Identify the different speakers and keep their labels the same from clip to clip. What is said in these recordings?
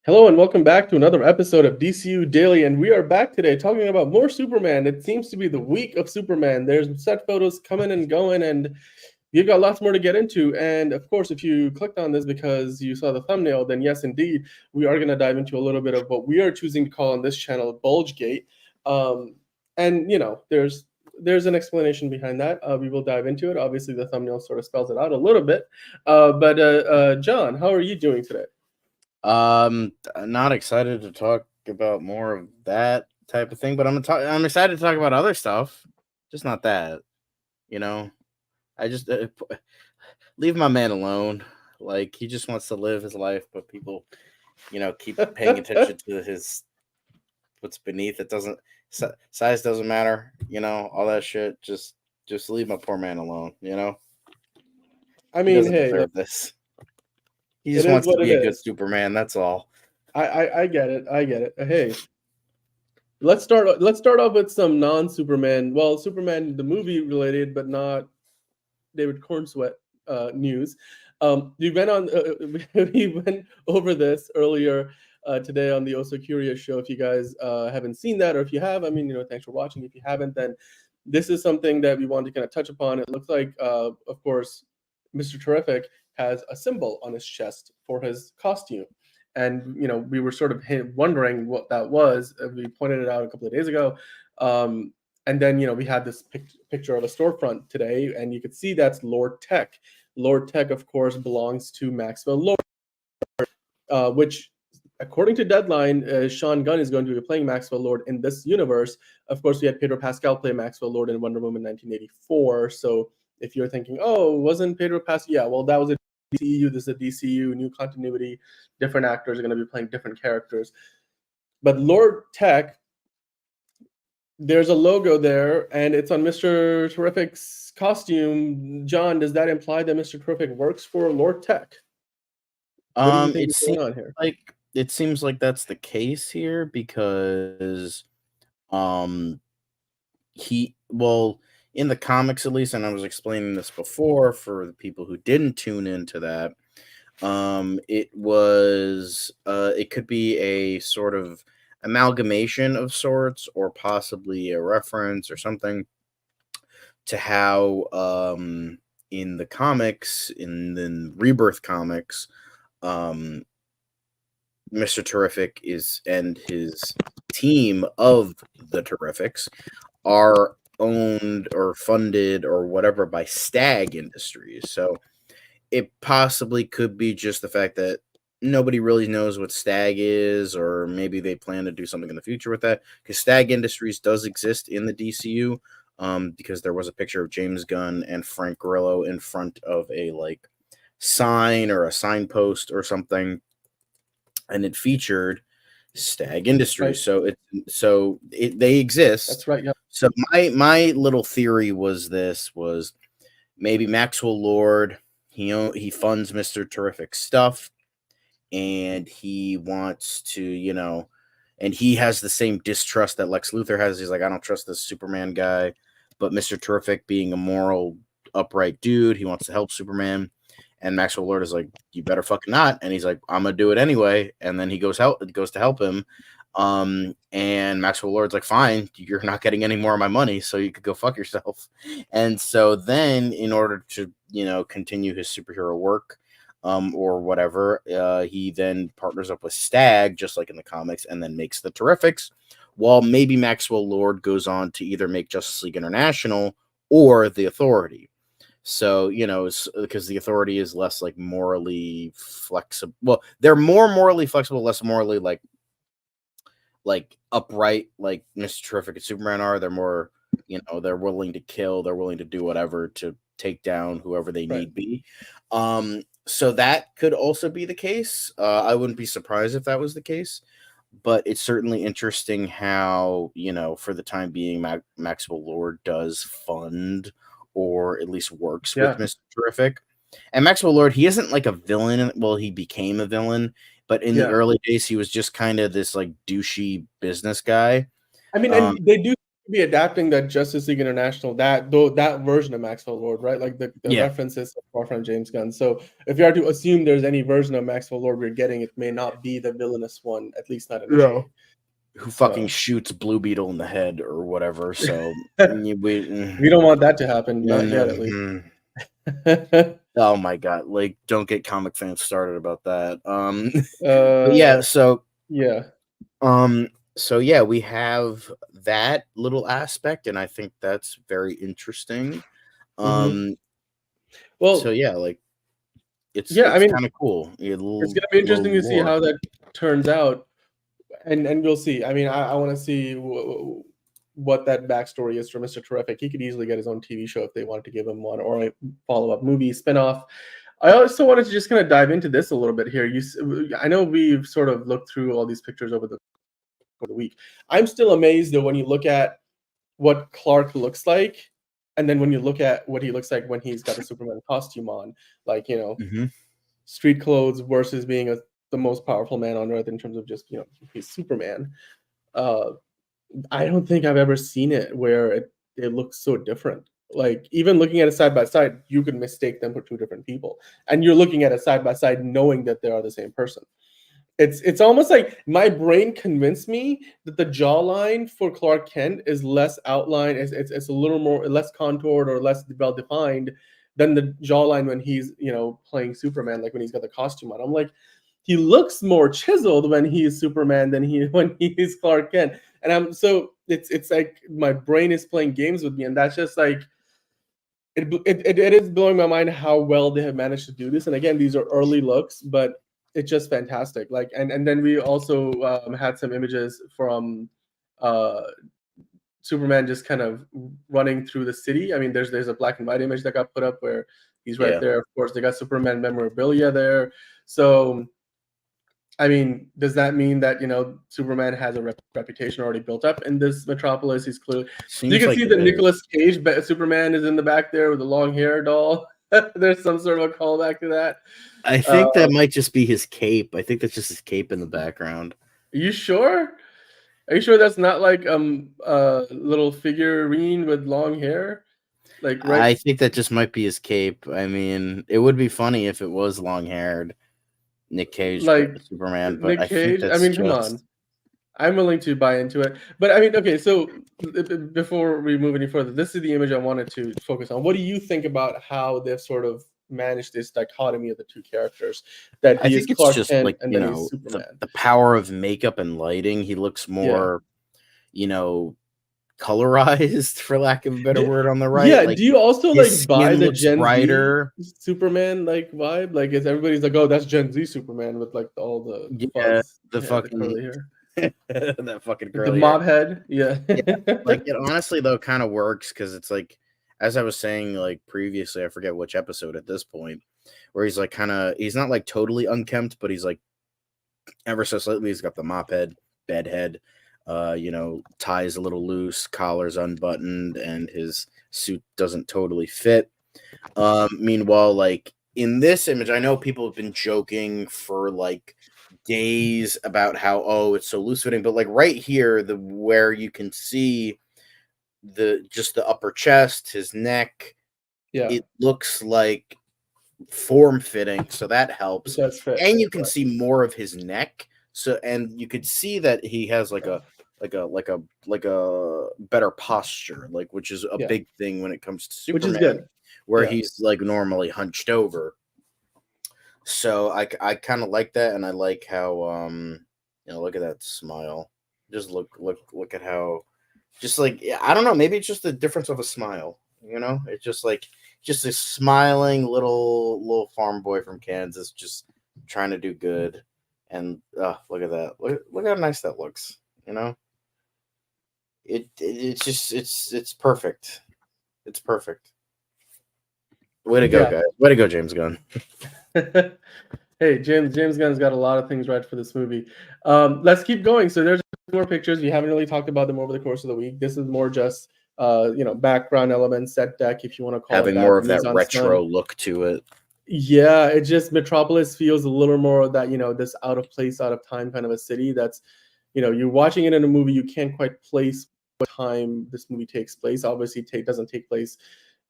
Speaker 1: Hello and welcome back to another episode of DCU Daily, and we are back today talking about more Superman. It seems to be the week of Superman. There's set photos coming and going, and we've got lots more to get into. And of course, if you clicked on this because you saw the thumbnail, then yes, indeed, we are going to dive into a little bit of what we are choosing to call on this channel Bulge Gate. And there's an explanation behind that. We will dive into it. Obviously, the thumbnail sort of spells it out a little bit. But John, how are you doing today?
Speaker 2: Not excited to talk about more of that type of thing, but I'm excited to talk about other stuff, just not that. You know, I just leave my man alone. Like he just wants to live his life, but people, keep paying attention to his what's beneath. It doesn't size doesn't matter. All that shit. Just leave my poor man alone.
Speaker 1: I
Speaker 2: He
Speaker 1: mean,
Speaker 2: doesn't
Speaker 1: hey,
Speaker 2: deserve this. He
Speaker 1: it
Speaker 2: just
Speaker 1: is
Speaker 2: wants to
Speaker 1: what it
Speaker 2: be a good
Speaker 1: is.
Speaker 2: Superman. That's all.
Speaker 1: I get it. I get it. Hey, let's start off with some non-Superman. Well, Superman the movie related, but not David Corenswet news. We went on. We went over this earlier today on the Also Curious show. If you guys haven't seen that, or if you have, I mean, thanks for watching. If you haven't, then this is something that we want to kind of touch upon. It looks like, of course, Mr. Terrific has a symbol on his chest for his costume. And we were sort of wondering what that was. We pointed it out a couple of days ago, and then we had this picture of a storefront today, and you could see that's Lord Tech. Lord Tech, of course, belongs to Maxwell Lord, which, according to Deadline, Sean Gunn is going to be playing Maxwell Lord in this universe. Of course, we had Pedro Pascal play Maxwell Lord in Wonder Woman 1984. So if you're thinking, oh, wasn't Pedro Pascal? Yeah, well, that was a DCU. This is a DCU, new continuity. Different actors are going to be playing different characters. But Lord Tech, there's a logo there, and it's on Mr. Terrific's costume. John, does that imply that Mr. Terrific works for Lord Tech? What do you think
Speaker 2: It
Speaker 1: is
Speaker 2: seems
Speaker 1: going on here?
Speaker 2: like that's the case here because um in the comics at least, and I was explaining this before for the people who didn't tune into that, it could be a sort of amalgamation of sorts or possibly a reference or something to how in the comics, in the Rebirth comics, um Mr. Terrific and his team of the Terrifics are owned or funded or whatever by Stag Industries. So it possibly could be just the fact that nobody really knows what Stag is, or maybe they plan to do something in the future with that. Because Stag Industries does exist in the DCU, because there was a picture of James Gunn and Frank Grillo in front of a sign or a signpost or something, and it featured Stag Industries.
Speaker 1: Right.
Speaker 2: They exist.
Speaker 1: That's right. Yeah.
Speaker 2: So my little theory was maybe Maxwell Lord, he funds Mr. Terrific stuff, and he wants to, and he has the same distrust that Lex Luthor has. He's like, I don't trust this Superman guy. But Mr. Terrific, being a moral, upright dude, he wants to help Superman. And Maxwell Lord is like, you better fucking not. And he's like, I'm gonna do it anyway. And then he goes to help him. And Maxwell Lord's like, fine, you're not getting any more of my money, so you could go fuck yourself. And so then, in order to, continue his superhero work, or whatever, he then partners up with Stag, just like in the comics, and then makes the Terrifics. While maybe Maxwell Lord goes on to either make Justice League International or the Authority. So, because the Authority is less morally flexible. Well, they're more morally flexible, less morally upright, like Mr. Terrific and Superman are. They're more, they're willing to kill, they're willing to do whatever to take down whoever they
Speaker 1: Right.
Speaker 2: need be. So that could also be the case. I wouldn't be surprised if that was the case. But it's certainly interesting how, for the time being, Maxwell Lord does fund or at least works with
Speaker 1: Yeah.
Speaker 2: Mr. Terrific. And Maxwell Lord, he isn't like a villain. Well, he became a villain, but in the
Speaker 1: Yeah.
Speaker 2: early days, he was just kind of this douchey business guy.
Speaker 1: I mean,
Speaker 2: Um,
Speaker 1: and they do be adapting that Justice League International, that version of Maxwell Lord, right? Like the
Speaker 2: Yeah.
Speaker 1: references are from James Gunn. So if you are to assume there's any version of Maxwell Lord we're getting, it may not be the villainous one, at least not initially.
Speaker 2: Who fucking shoots Blue Beetle in the head or whatever. So
Speaker 1: we don't want that to happen. Not yet, at least.
Speaker 2: Oh my god! Like, don't get comic fans started about that. But yeah. So yeah, we have that little aspect, and I think that's very interesting.
Speaker 1: Well,
Speaker 2: so yeah, like it's
Speaker 1: I mean,
Speaker 2: kind of cool.
Speaker 1: It's gonna be interesting to see how that turns out, and we'll see. I mean, I want to see what that backstory is for Mr. Terrific. He could easily get his own TV show if they wanted to give him one, or a follow-up movie spinoff. I also wanted to just kind of dive into this a little bit here. I know we've sort of looked through all these pictures over the week. I'm still amazed though when you look at what Clark looks like, and then when you look at what he looks like when he's got the Superman costume on, like, street clothes versus being the most powerful man on Earth in terms of just, he's Superman. I don't think I've ever seen it where it looks so different. Like, even looking at it side by side, you could mistake them for two different people, and you're looking at it side by side knowing that they are the same person. It's almost like my brain convinced me that the jawline for Clark Kent is less outlined, it's a little more less contoured or less well defined than the jawline when he's playing Superman, like when he's got the costume on. I'm like, he looks more chiseled when he's Superman than when he's Clark Kent, and it's like my brain is playing games with me, and that's just like it is blowing my mind how well they have managed to do this. And again, these are early looks, but it's just fantastic. Like, and then we also had some images from Superman just kind of running through the city. I mean, there's a black and white image that got put up where he's right there. Of course, they got Superman memorabilia there. So, I mean, does that mean that Superman has a reputation already built up in this metropolis? He's clearly. You can see that Nicolas Cage Superman is in the back there with the long hair doll. There's some sort of a callback to that.
Speaker 2: I think that might just be his cape. I think that's just his cape in the background.
Speaker 1: Are you sure? Are you sure that's not like a little figurine with long hair? Like, right?
Speaker 2: I think that just might be his cape. I mean, it would be funny if it was long haired Nick Cage, like Superman. But
Speaker 1: Nick Cage. I mean, come on. I'm willing to buy into it. But I mean, okay, so before we move any further, this is the image I wanted to focus on. What do you think about how they've sort of managed this dichotomy of the two characters? That he is Clark Kent, like, and then he's Superman.
Speaker 2: The power of makeup and lighting. He looks more, colorized, for lack of a better word, on the right.
Speaker 1: Yeah. Like, do you also buy the Gen Z Superman vibe? Like, is everybody's like, oh, that's Gen Z Superman with like all the fuzz,
Speaker 2: the fucking curly hair. That fucking curly
Speaker 1: the mob head. Yeah.
Speaker 2: Like, it honestly though kind of works because it's like, as I was saying like previously, I forget which episode at this point, where he's like he's not like totally unkempt, but he's like ever so slightly. He's got the mop head, bed head, ties a little loose, collar's unbuttoned, and his suit doesn't totally fit. Meanwhile, like in this image, I know people have been joking for like days about how it's so loose fitting, but like right here, where you can see the upper chest, his neck, it looks like form fitting, so that helps. And you can see more of his neck, so and you could see that he has like a better posture, like, which is a big thing when it comes to Superman,
Speaker 1: which is good,
Speaker 2: where he's like normally hunched over. So I kind of like that, and I like how look at that smile. Just look at how, just like, I don't know, maybe it's just the difference of a smile. It's just like a smiling little farm boy from Kansas, just trying to do good. And look at that. Look how nice that looks. It's just it's perfect. It's perfect. Way to go, guys. Way to go, James Gunn.
Speaker 1: Hey, James Gunn's got a lot of things right for this movie. Let's keep going. So there's more pictures. We haven't really talked about them over the course of the week. This is more just background elements, set deck, if you want to call
Speaker 2: having
Speaker 1: it that.
Speaker 2: More of that retro look to it.
Speaker 1: Yeah, it just, Metropolis feels a little more of that, this out of place, out of time kind of a city that's, you're watching it in a movie, you can't quite place what time this movie takes place. Obviously, it doesn't take place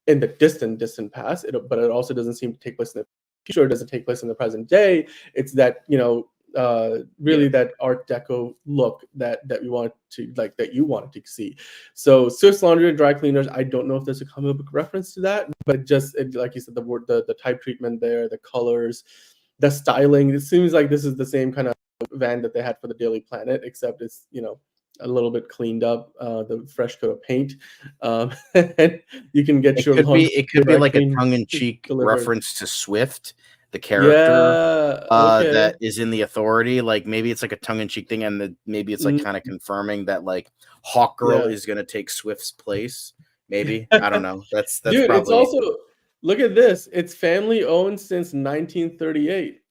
Speaker 1: in the distant past, but it also doesn't seem to take place in the future. It doesn't take place in the present day. It's that, really that Art Deco look that we want to like, that you wanted to see. So Swiss Laundry and Dry Cleaners, I don't know if there's a comic book reference to that, but just like you said, the word, the type treatment there, the colors, the styling. It seems like this is the same kind of van that they had for the Daily Planet, except it's, a little bit cleaned up, the fresh coat of paint. And you can get your laundry.
Speaker 2: It could be like a tongue-in-cheek reference to Swift, the character
Speaker 1: okay.
Speaker 2: that is in The Authority. Like maybe it's like a tongue-in-cheek thing, and maybe it's like kind of confirming that like Hawkgirl is gonna take Swift's place. Maybe I don't know. That's
Speaker 1: Dude.
Speaker 2: probably...
Speaker 1: It's also, look at this. It's family owned since 1938.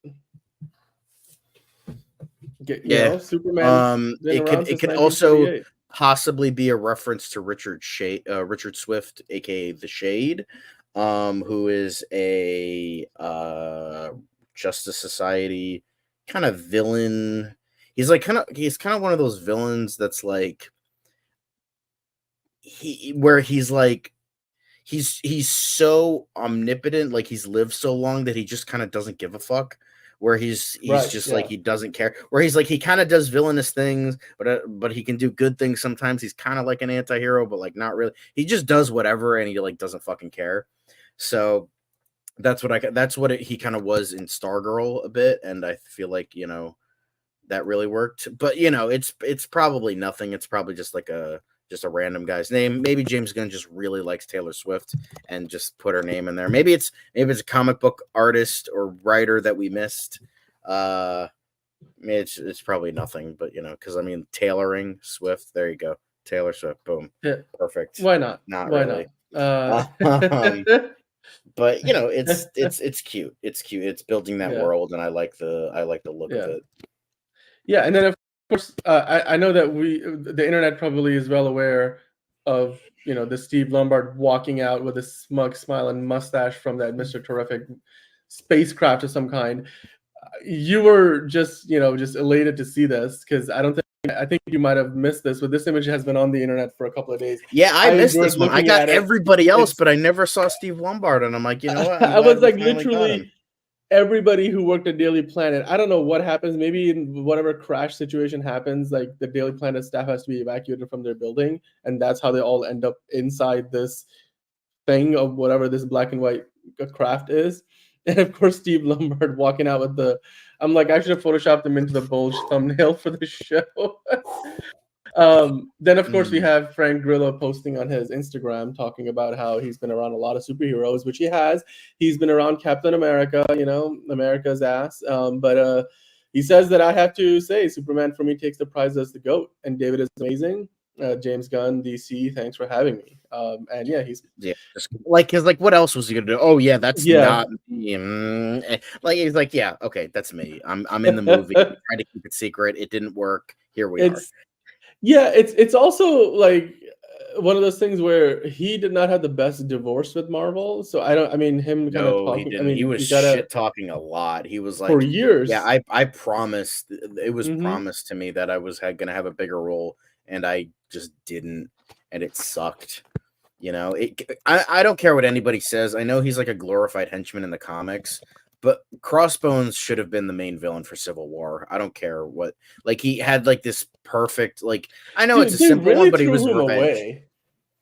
Speaker 1: Superman.
Speaker 2: It could also possibly be a reference to Richard Swift, aka the Shade, who is a Justice Society kind of villain. He's kind of one of those villains that's like he's so omnipotent, like he's lived so long that he just kind of doesn't give a fuck. Where he's like he doesn't care. Where he's like he kind of does villainous things, but he can do good things sometimes. He's kind of like an anti-hero, but like not really. He just does whatever, and he like doesn't fucking care. So that's what he kind of was in Stargirl a bit, and I feel like that really worked. But it's probably nothing. It's probably just like a random guy's name. Maybe James Gunn just really likes Taylor Swift and just put her name in there. Maybe it's a comic book artist or writer that we missed. It's probably nothing, but because I mean tailoring Swift. There you go, Taylor Swift. Boom, perfect.
Speaker 1: Why not?
Speaker 2: Not
Speaker 1: Why
Speaker 2: really.
Speaker 1: Not?
Speaker 2: But it's cute. It's cute. It's building that world, and I like the look of it.
Speaker 1: Yeah, and then of course, I know that the internet probably is well aware of the Steve Lombard walking out with a smug smile and mustache from that Mr. Terrific spacecraft of some kind. You were just elated to see this, because I think you might have missed this, but this image has been on the internet for a couple of days.
Speaker 2: Yeah, I missed this one. I got everybody else, but I never saw Steve Lombard, and I'm like, you know what?
Speaker 1: I was like literally everybody who worked at Daily Planet. I don't know what happens. Maybe in whatever crash situation happens, like the Daily Planet staff has to be evacuated from their building, and that's how they all end up inside this thing of whatever this black and white craft is. And of course, Steve Lombard walking out with I'm like, I should have photoshopped him into the Bulge thumbnail for the show. Then of course we have Frank Grillo posting on his Instagram talking about how he's been around a lot of superheroes, which he has. He's been around Captain America, America's ass. But he says that I have to say Superman for me takes the prize as the GOAT, and David is amazing. James Gunn, DC, thanks for having me. And he's
Speaker 2: like what else was he gonna do? Oh yeah, that's not me. Like he's like, yeah, okay, that's me. I'm in the movie. We tried to keep it secret. It didn't work. Here we are.
Speaker 1: Yeah, it's also like one of those things where he did not have the best divorce with Marvel. So him kind of talking.
Speaker 2: He didn't. He was shit talking a lot. He was like,
Speaker 1: for years.
Speaker 2: Yeah, I promised. It was promised to me that I was gonna have a bigger role, and I just didn't, and it sucked. I don't care what anybody says. I know he's like a glorified henchman in the comics, but Crossbones should have been the main villain for Civil War. I don't care what. Like he had like this perfect. Like I know it's a simple one, but he was revenge. Away.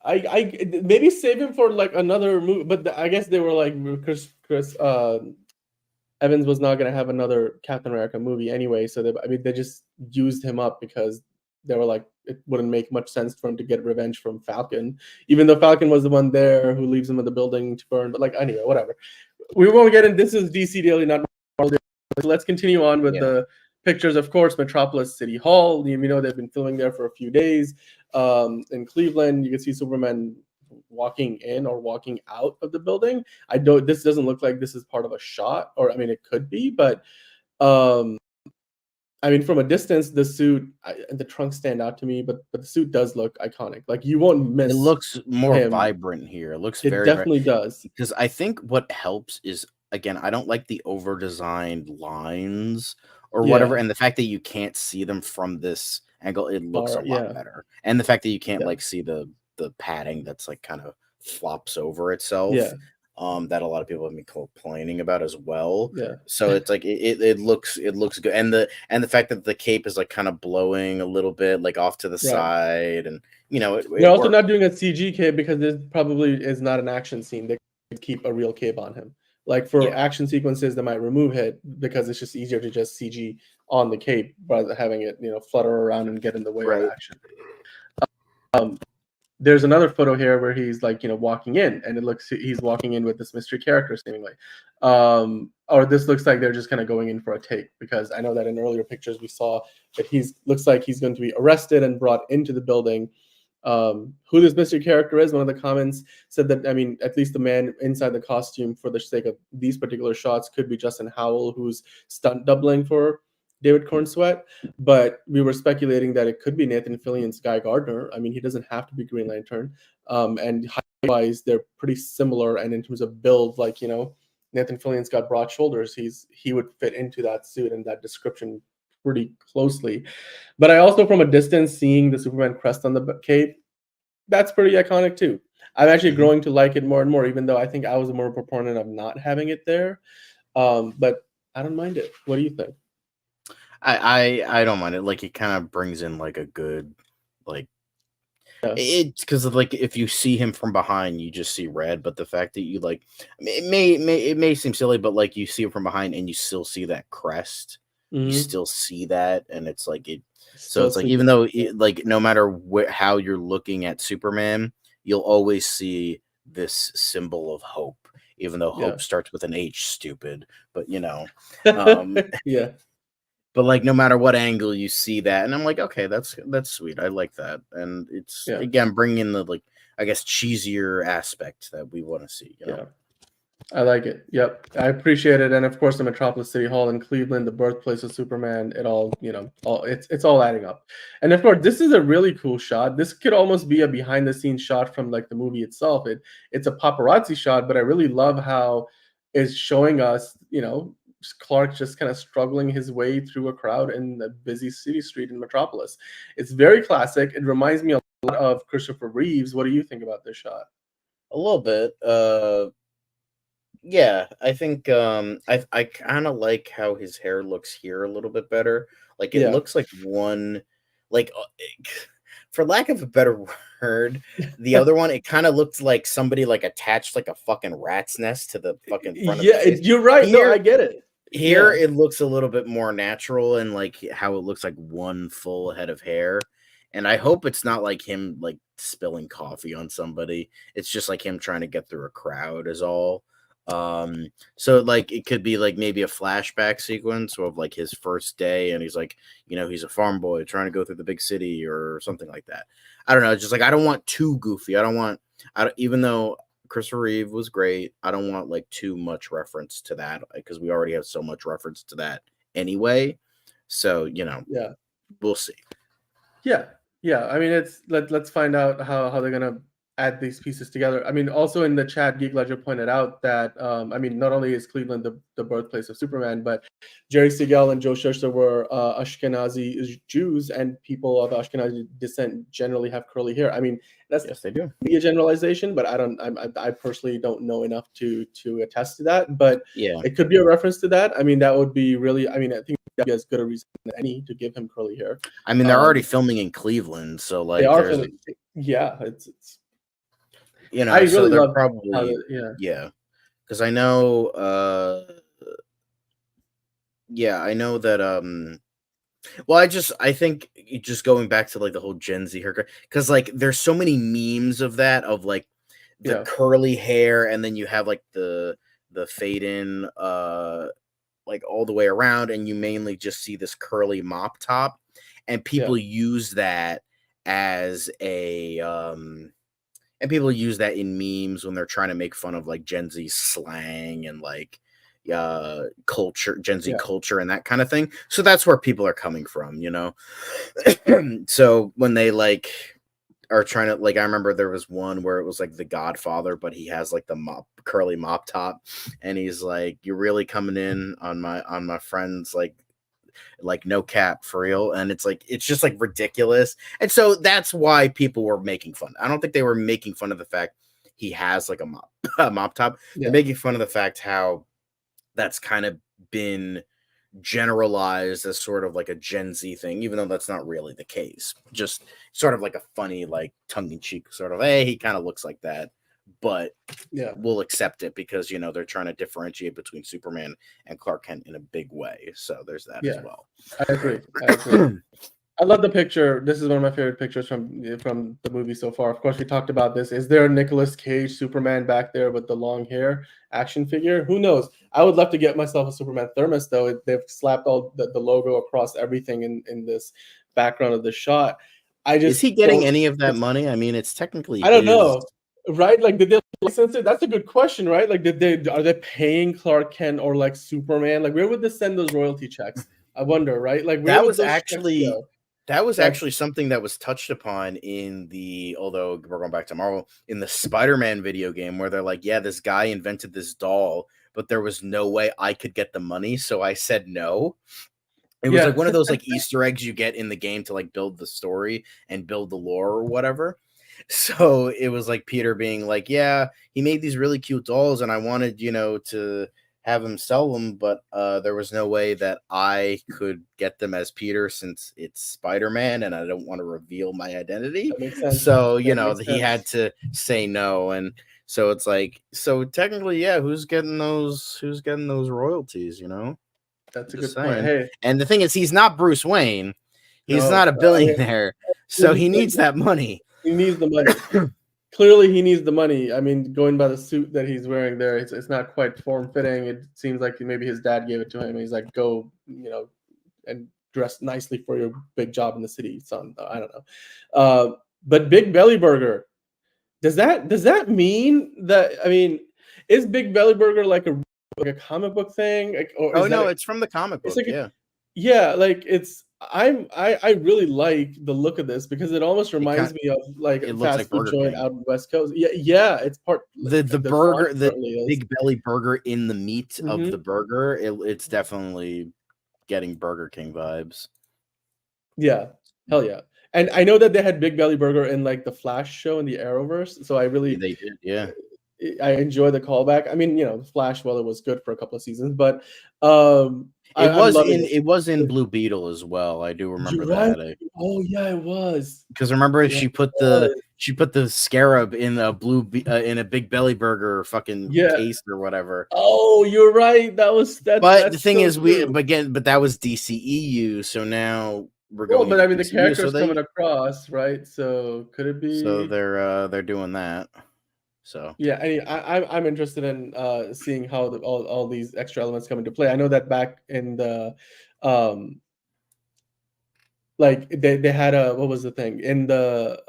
Speaker 1: I maybe save him for like another movie, but I guess they were like Chris Evans was not going to have another Captain America movie anyway, so they just used him up because they were like, it wouldn't make much sense for him to get revenge from Falcon, even though Falcon was the one there who leaves him in the building to burn. But like, anyway, whatever. We won't get in. This is DC Daily, not Marvel Daily. So let's continue on with the pictures. Of course, Metropolis City Hall. They've been filming there for a few days. In Cleveland, you can see Superman walking in or walking out of the building. This doesn't look like this is part of a shot, or it could be, but from a distance, the suit and the trunks stand out to me, but the suit does look iconic. Like you won't miss.
Speaker 2: It looks more vibrant here. It looks very.
Speaker 1: It definitely does.
Speaker 2: Because I think what helps is, again, I don't like the over-designed lines or whatever, and the fact that you can't see them from this angle, it looks a lot
Speaker 1: Yeah,
Speaker 2: better. And the fact that you can't
Speaker 1: yeah,
Speaker 2: like see the padding that's like kind of flops over itself,
Speaker 1: yeah,
Speaker 2: that a lot of people have been complaining about as well.
Speaker 1: yeah.
Speaker 2: So it's like it looks good, and the fact that the cape is like kind of blowing a little bit like off to the
Speaker 1: Right.
Speaker 2: side, and it,
Speaker 1: They're
Speaker 2: it
Speaker 1: also
Speaker 2: works.
Speaker 1: not doing a CG cape because this probably is not an action scene. They could keep a real cape on him. Like for
Speaker 2: Yeah,
Speaker 1: action sequences, they might remove it because it's just easier to just CG on the cape rather than having it, flutter around and get in the way of
Speaker 2: right.
Speaker 1: action. Um, there's another photo here where he's like, walking in, and it looks he's walking in with this mystery character seemingly. Or this looks like they're just kind of going in for a take, because I know that in earlier pictures we saw that he's looks like he's going to be arrested and brought into the building. Who this mystery character is, one of the comments said that, I mean, at least the man inside the costume for the sake of these particular shots could be Justin Howell, who's stunt doubling for David Corenswet. But we were speculating that it could be Nathan Fillion's Guy Gardner. I mean, he doesn't have to be Green Lantern. And height-wise, they're pretty similar. And in terms of build, like, Nathan Fillion's got broad shoulders. He would fit into that suit and that description pretty closely. But I also, from a distance, seeing the Superman crest on the cape, that's pretty iconic too. I'm actually
Speaker 2: Mhm.
Speaker 1: growing to like it more and more, even though I think I was more proponent of not having it there. But I don't mind it. What do you think?
Speaker 2: I don't mind it. Like it kind of brings in like a good like
Speaker 1: Yeah.
Speaker 2: it's because of like if you see him from behind, you just see red. But the fact that you like it may seem silly, but like you see him from behind and you still see that crest, you
Speaker 1: Mm-hmm.
Speaker 2: still see that, and it's like it. So
Speaker 1: Still
Speaker 2: it's like
Speaker 1: see.
Speaker 2: even though like no matter how you're looking at Superman, you'll always see this symbol of hope. Even though
Speaker 1: Yeah.
Speaker 2: hope starts with an H, stupid, but um,
Speaker 1: Yeah.
Speaker 2: but like no matter what angle you see that, and I'm like, okay, that's sweet. I like that, and it's
Speaker 1: Yeah.
Speaker 2: again bringing the like I guess cheesier aspect that we want to see.
Speaker 1: Yeah. I like it. Yep, I appreciate it, and of course, the Metropolis City Hall in Cleveland, the birthplace of Superman. It all, it's all adding up. And of course, this is a really cool shot. This could almost be a behind the scenes shot from like the movie itself. It's a paparazzi shot, but I really love how it's showing us, Clark just kind of struggling his way through a crowd in the busy city street in Metropolis. It's very classic. It reminds me a lot of Christopher Reeves. What do you think about this shot?
Speaker 2: A little bit. Yeah, I think I kind of like how his hair looks here a little bit better. Like it
Speaker 1: Yeah.
Speaker 2: looks like one, like for lack of a better word, the other one it kind of looked like somebody like attached like a fucking rat's nest to the fucking front of
Speaker 1: Yeah,
Speaker 2: his face.
Speaker 1: you're right. No, I
Speaker 2: Here,
Speaker 1: get it.
Speaker 2: here
Speaker 1: Yeah,
Speaker 2: it looks a little bit more natural and like how it looks like one full head of hair. And I hope it's not like him like spilling coffee on somebody. It's just like him trying to get through a crowd is all. So like it could be like maybe a flashback sequence of like his first day and he's like, he's a farm boy trying to go through the big city or something like that. I don't know. It's just like I don't want too goofy. I don't even though Christopher Reeve was great. I don't want like too much reference to that because we already have so much reference to that anyway. So,
Speaker 1: yeah,
Speaker 2: we'll see.
Speaker 1: yeah, yeah. I mean, let's find out how they're gonna add these pieces together. I mean, also in the chat, Geek Ledger pointed out that I mean, not only is Cleveland the birthplace of Superman, but Jerry Siegel and Joe Shuster were Ashkenazi Jews, and people of Ashkenazi descent generally have curly hair. I mean, that's
Speaker 2: Yes, they do.
Speaker 1: be a generalization, but I personally don't know enough to attest to that. But
Speaker 2: Yeah.
Speaker 1: it could be a reference to that. I mean, that would be really. I mean, I think that'd be as good a reason as any to give him curly hair.
Speaker 2: I mean, they're already
Speaker 1: Um,
Speaker 2: filming in Cleveland, so
Speaker 1: they
Speaker 2: like
Speaker 1: are
Speaker 2: there's
Speaker 1: feeling, yeah. It's I
Speaker 2: so
Speaker 1: really
Speaker 2: they're
Speaker 1: love how
Speaker 2: probably
Speaker 1: yeah,
Speaker 2: yeah. Because I know yeah, I know that well, I think just going back to like the whole Gen Z haircut, because like there's so many memes of that of like the
Speaker 1: yeah,
Speaker 2: curly hair, and then you have like the fade in like all the way around, and you mainly just see this curly mop top, and
Speaker 1: yeah,
Speaker 2: people use that as a and people use that in memes when they're trying to make fun of like Gen Z slang and like culture, Gen Z
Speaker 1: yeah,
Speaker 2: culture and that kind of thing. So that's where people are coming from. So when they like are trying to like I remember there was one where it was like the Godfather, but he has like the curly mop top, and he's like, "You're really coming in on my friends like like no cap for real. And it's like it's just like ridiculous. And so that's why people were making fun. I don't think they were making fun of the fact he has like a mop a mop top.
Speaker 1: Yeah.
Speaker 2: They're making fun of the fact how that's kind of been generalized as sort of like a Gen Z thing, even though that's not really the case. Just sort of like a funny, like tongue-in-cheek sort of, hey, he kind of looks like that, but
Speaker 1: Yeah.
Speaker 2: we'll accept it because they're trying to differentiate between Superman and Clark Kent in a big way. So there's that as well.
Speaker 1: I agree. I love the picture. This is one of my favorite pictures from the movie so far. Of course, we talked about this. Is there a Nicolas Cage Superman back there with the long hair action figure? Who knows? I would love to get myself a Superman thermos, though. They've slapped all the logo across everything in this background of the shot.
Speaker 2: Is he getting any of that money? I mean, it's technically
Speaker 1: I don't know, right? Like, did they license it? That's a good question, right? Like, are they paying Clark Kent or like Superman? Like, where would they send those royalty checks? I wonder, right? Like, where would those checks go?
Speaker 2: That was actually something that was touched upon in although we're going back to Marvel, in the Spider-Man video game where they're like, yeah, this guy invented this doll, but there was no way I could get the money. So I said no. It was like one of those like Easter eggs you get in the game to like build the story and build the lore or whatever. So it was like Peter being like, yeah, he made these really cute dolls and I wanted, to have him sell them, but there was no way that I could get them as Peter since it's Spider-Man and I don't want to reveal my identity. So, he had to say no. And so it's like, so technically, yeah, who's getting those royalties,
Speaker 1: That's a good point. Hey.
Speaker 2: And the thing is, he's not Bruce Wayne. He's not a billionaire. So he needs that money.
Speaker 1: He needs the money. Clearly, he needs the money. I mean, going by the suit that he's wearing there, it's not quite form-fitting. It seems like maybe his dad gave it to him. And he's like, go, and dress nicely for your big job in the city, son. I don't know. But Big Belly Burger, does that mean that? I mean, is Big Belly Burger like a comic book thing?
Speaker 2: It's from the comic book.
Speaker 1: Yeah, like I really like the look of this because it almost reminds me of like a fast food joint out in the West Coast. Yeah, it's part
Speaker 2: the burger, the Big Belly Burger in the meat of the burger. It's definitely getting Burger King vibes.
Speaker 1: Yeah, hell yeah. And I know that they had Big Belly Burger in like the Flash show in the Arrowverse, so they
Speaker 2: did, yeah.
Speaker 1: I enjoy the callback. I mean, Flash, well, it was good for a couple of seasons, but
Speaker 2: it was in Blue Beetle as well. I do remember that.
Speaker 1: Oh yeah, it was.
Speaker 2: Because remember, she put the scarab in a in a Big Belly Burger fucking case or whatever.
Speaker 1: Oh, you're right.
Speaker 2: But the thing is, but that was DCEU. So now we're going.
Speaker 1: But I mean, the character's coming across, right? So could it be?
Speaker 2: So they're doing that. So
Speaker 1: yeah, I'm interested in seeing how all these extra elements come into play. I know that back in the like they had what was the thing in the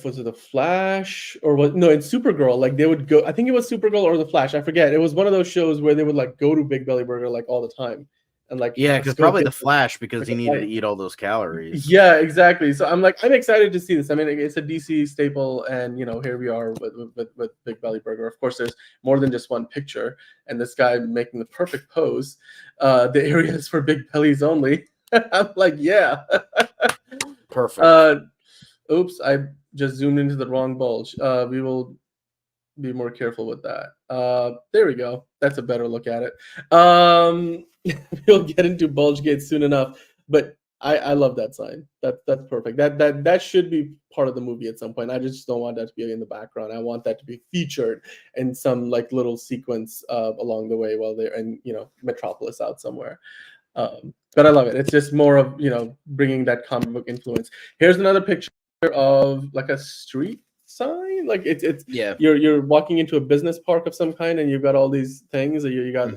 Speaker 1: was it the Flash or what? No, in Supergirl, like they would go. I think it was Supergirl or the Flash. I forget. It was one of those shows where they would like go to Big Belly Burger like all the time. And like
Speaker 2: because probably the Flash because he needed to eat all those calories.
Speaker 1: Yeah, exactly. So I'm excited to see this. I mean, it's a DC staple, and here we are with Big Belly Burger. Of course, there's more than just one picture, and this guy making the perfect pose. The area is for big bellies only. I'm like, yeah,
Speaker 2: perfect.
Speaker 1: Oops, I just zoomed into the wrong bulge. We will be more careful with that. There we go. That's a better look at it. We'll get into Bulge Gate soon enough, but I love that sign. That's perfect. That should be part of the movie at some point. I just don't want that to be in the background. I want that to be featured in some like little sequence along the way while they're in Metropolis out somewhere. But I love it. It's just more of bringing that comic book influence. Here's another picture of like a street sign, like it's you're walking into a business park of some kind and you've got all these things. You got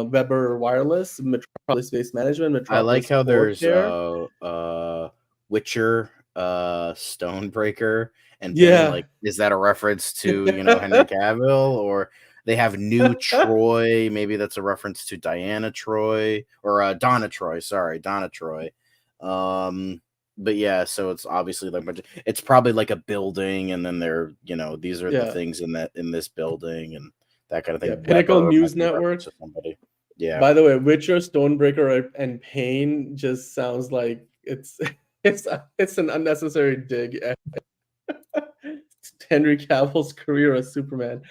Speaker 1: Weber Wireless, Metropolis Space Management, Metropolis.
Speaker 2: I like how there's Witcher, Stonebreaker, and like, is that a reference to Henry Cavill? Or they have New Troy, maybe that's a reference to Diana Troy or Donna Troy. Sorry, Donna Troy. But yeah, so it's obviously like it's probably like a building, and then they're these are the things in this building and that kind of thing.
Speaker 1: Yeah, Pinnacle News Network.
Speaker 2: Somebody. Yeah.
Speaker 1: By the way, Witcher, Stonebreaker, and Pain just sounds like it's an unnecessary dig at Henry Cavill's career as Superman.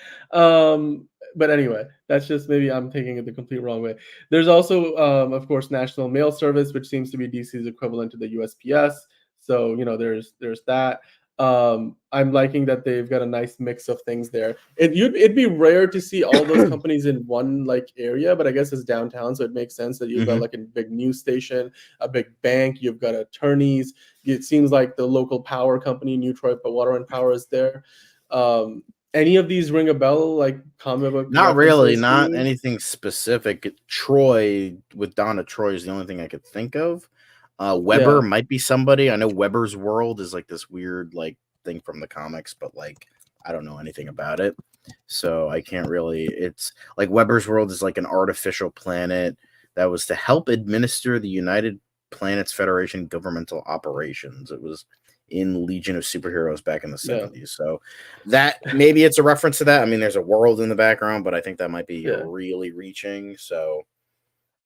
Speaker 1: But anyway, that's just maybe I'm taking it the complete wrong way. There's also, of course, National Mail Service, which seems to be DC's equivalent to the USPS. So there's that. I'm liking that they've got a nice mix of things there. It'd be rare to see all those companies in one like area, but I guess it's downtown, so it makes sense that you've got like a big news station, a big bank, you've got attorneys. It seems like the local power company, New Troy Water and Power, is there. Any of these ring a bell, like comic book?
Speaker 2: Not really, not
Speaker 1: you?
Speaker 2: anything specific. Troy with Donna Troy is the only thing I could think of. Weber might be somebody. I know Weber's World is like this weird like thing from the comics, but like I don't know anything about it, so I can't really. It's like Weber's World is like an artificial planet that was to help administer the United Planets Federation governmental operations. It was in Legion of Superheroes back in the 70s. So that maybe it's a reference to that. I mean, there's a world in the background, but I think that might be really reaching. So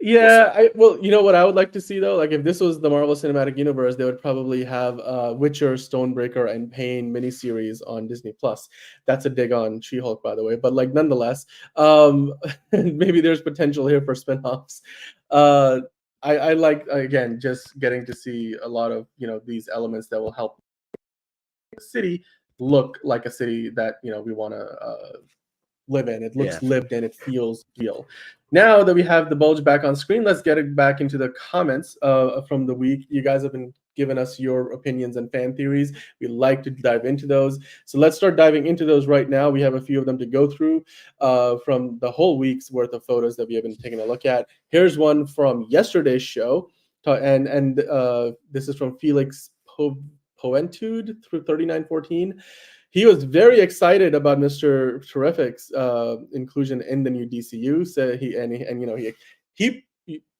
Speaker 1: well, you know what I would like to see though? Like if this was the Marvel Cinematic Universe, they would probably have Witcher, Stonebreaker, and Pain miniseries on Disney Plus. That's a dig on She-Hulk, by the way. But like nonetheless, maybe there's potential here for spin-offs. I like, again, just getting to see a lot of these elements that will help the city look like a city that we want to live in. It looks lived in. It feels real. Now that we have the Bulge back on screen, let's get it back into the comments from the week. You guys have been giving us your opinions and fan theories. We like to dive into those. So let's start diving into those right now. We have a few of them to go through from the whole week's worth of photos that we have been taking a look at. Here's one from yesterday's show. And this is from Felix Poentude through 3914. He was very excited about Mr. Terrific's inclusion in the new DCU. So he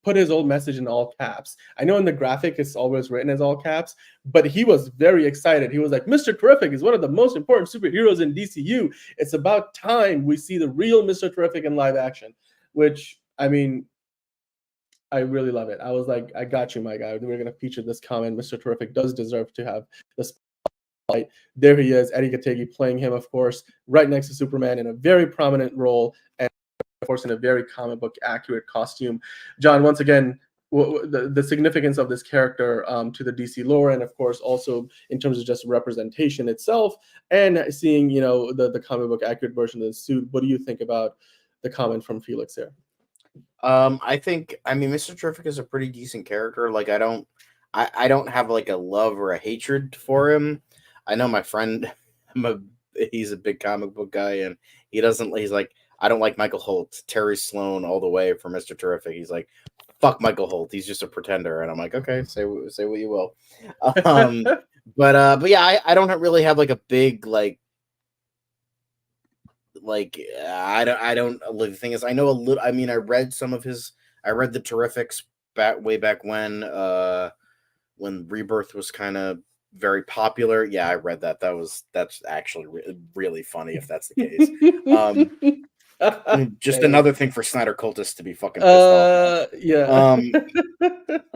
Speaker 1: put his old message in all caps. I know in the graphic it's always written as all caps, but he was very excited. He was like, Mr. Terrific is one of the most important superheroes in DCU. It's about time we see the real Mr. Terrific in live action, which, I mean, I really love it. I was like, I got you, my guy. We're going to feature this comment. Mr. Terrific does deserve to have the spotlight. There he is, Eddie Kategi playing him, of course, right next to Superman in a very prominent role, and of course in a very comic book accurate costume. John, once again, the significance of this character to the DC lore, and of course also in terms of just representation itself, and seeing the comic book accurate version of the suit. What do you think about the comment from Felix here?
Speaker 2: I mean, Mr. Terrific is a pretty decent character. Like I don't have like a love or a hatred for him. I know my friend, he's a big comic book guy, and he's like, I don't like Michael Holt, Terry Sloan all the way for Mr. Terrific. He's like, fuck Michael Holt, he's just a pretender. And I'm like, okay, say what you will. But yeah, I don't really have like a big I don't. The thing is, I know a little. I mean, I read the Terrifics way back when Rebirth was kind of very popular. Yeah, I read that. That's actually really funny if that's the case. Just another thing for Snyder cultists to be fucking pissed off.
Speaker 1: Yeah.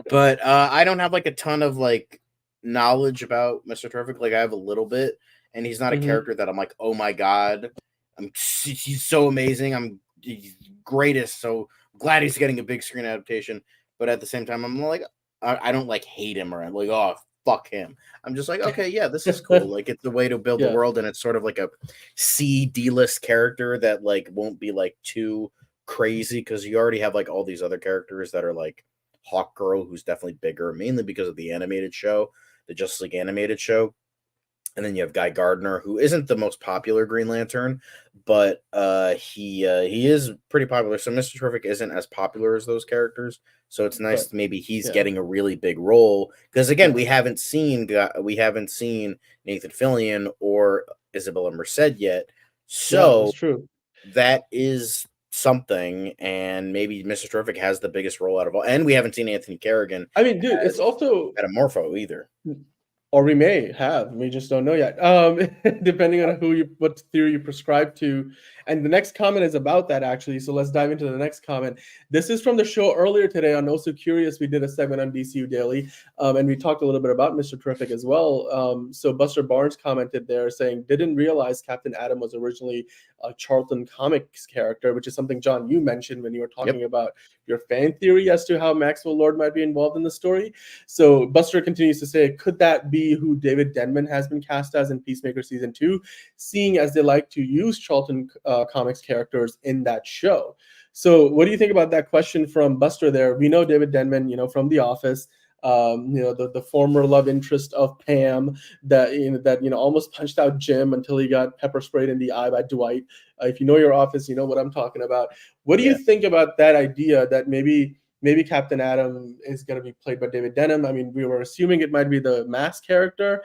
Speaker 2: But I don't have like a ton of like knowledge about Mr. Terrific. Like I have a little bit, and he's not a character that I'm like, oh my god, he's so amazing. He's greatest. So glad he's getting a big screen adaptation. But at the same time, I'm like, I don't like hate him or I'm like, oh fuck him. I'm just like, okay, yeah, this is cool. Like it's the way to build the world, and it's sort of like a D-list character that like won't be like too crazy because you already have like all these other characters that are like Hawkgirl, who's definitely bigger, mainly because of the animated show, the Justice League animated show. And then you have Guy Gardner, who isn't the most popular Green Lantern, but he is pretty popular. So Mr. Terrific isn't as popular as those characters. So it's nice that maybe he's getting a really big role because again, we haven't seen Nathan Fillion or Isabella Merced yet. So
Speaker 1: that's true.
Speaker 2: That is something, and maybe Mr. Terrific has the biggest role out of all. And we haven't seen Anthony Carrigan.
Speaker 1: I mean, dude, it's also
Speaker 2: Metamorpho either.
Speaker 1: Or we may have. We just don't know yet. Depending on what theory you prescribe to. And the next comment is about that, actually. So let's dive into the next comment. This is from the show earlier today on Also Curious. We did a segment on DCU Daily, and we talked a little bit about Mr. Terrific as well. So Buster Barnes commented there saying, didn't realize Captain Atom was originally a Charlton Comics character, which is something, John, you mentioned when you were talking about your fan theory as to how Maxwell Lord might be involved in the story. So Buster continues to say, could that be who David Denman has been cast as in Peacemaker Season 2, seeing as they like to use Charlton Comics characters in that show? So what do you think about that question from Buster there? We know David Denman, from The Office, the former love interest of Pam that almost punched out Jim until he got pepper sprayed in the eye by Dwight. If you know your Office, you know what I'm talking about. What do you think about that idea that maybe Captain Atom is going to be played by David Denham? I mean, we were assuming it might be the mask character.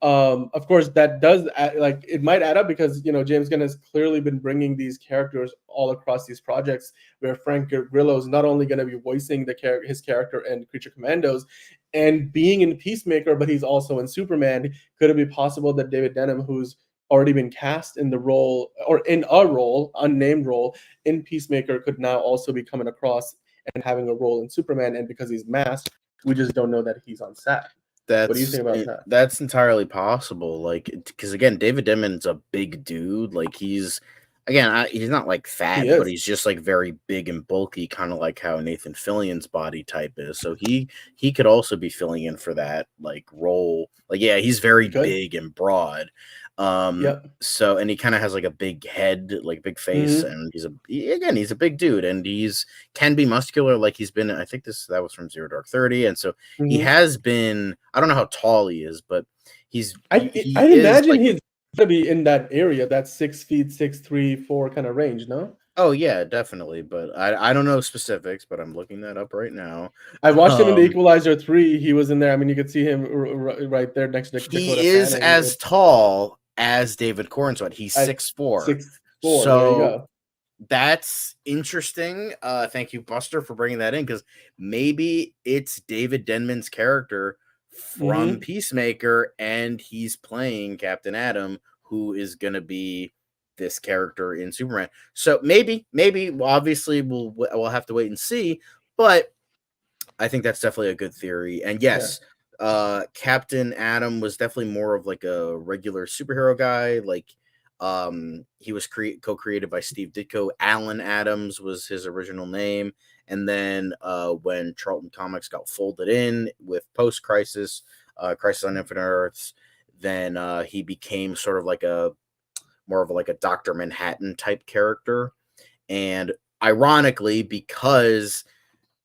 Speaker 1: Of course, that does it might add up because James Gunn has clearly been bringing these characters all across these projects, where Frank Grillo is not only going to be voicing his character in Creature Commandos and being in Peacemaker, but he's also in Superman. Could it be possible that David Denham, who's already been cast in the role or in a role, unnamed role in Peacemaker, could now also be coming across and having a role in Superman? And because he's masked, we just don't know that he's on set. What do you think about that?
Speaker 2: That's entirely possible. Because again, David Denman's a big dude. He's not like fat, but he's just very big and bulky, kind of like how Nathan Fillion's body type is. So he could also be filling in for that role. He's very big and broad. So, and he kind of has a big head, big face, and he's a big dude, and can be muscular, he's been. I think that was from Zero Dark 30, and so he has been. I don't know how tall he is, but
Speaker 1: I imagine he's gonna be in that area, that 6 feet, 6'3", 4" kind of range. No.
Speaker 2: Oh yeah, definitely, but I don't know specifics, but I'm looking that up right now.
Speaker 1: I watched him in The Equalizer 3. He was in there. I mean, you could see him right there next to Dakota
Speaker 2: He is
Speaker 1: Fanning.
Speaker 2: as tall as David Corenswet. He's 6'4".
Speaker 1: 6'4".
Speaker 2: So
Speaker 1: there you go.
Speaker 2: That's interesting. Thank you, Buster, for bringing that in, because maybe it's David Denman's character from Peacemaker, and he's playing Captain Atom, who is going to be this character in Superman. So maybe, obviously, we'll have to wait and see. But I think that's definitely a good theory. And yes, Captain Atom was definitely more of a regular superhero guy. He was co-created by Steve Ditko. Alan Adams was his original name. And then when Charlton Comics got folded in with post-Crisis, Crisis on Infinite Earths, then he became sort of more of a Dr. Manhattan type character. And ironically, because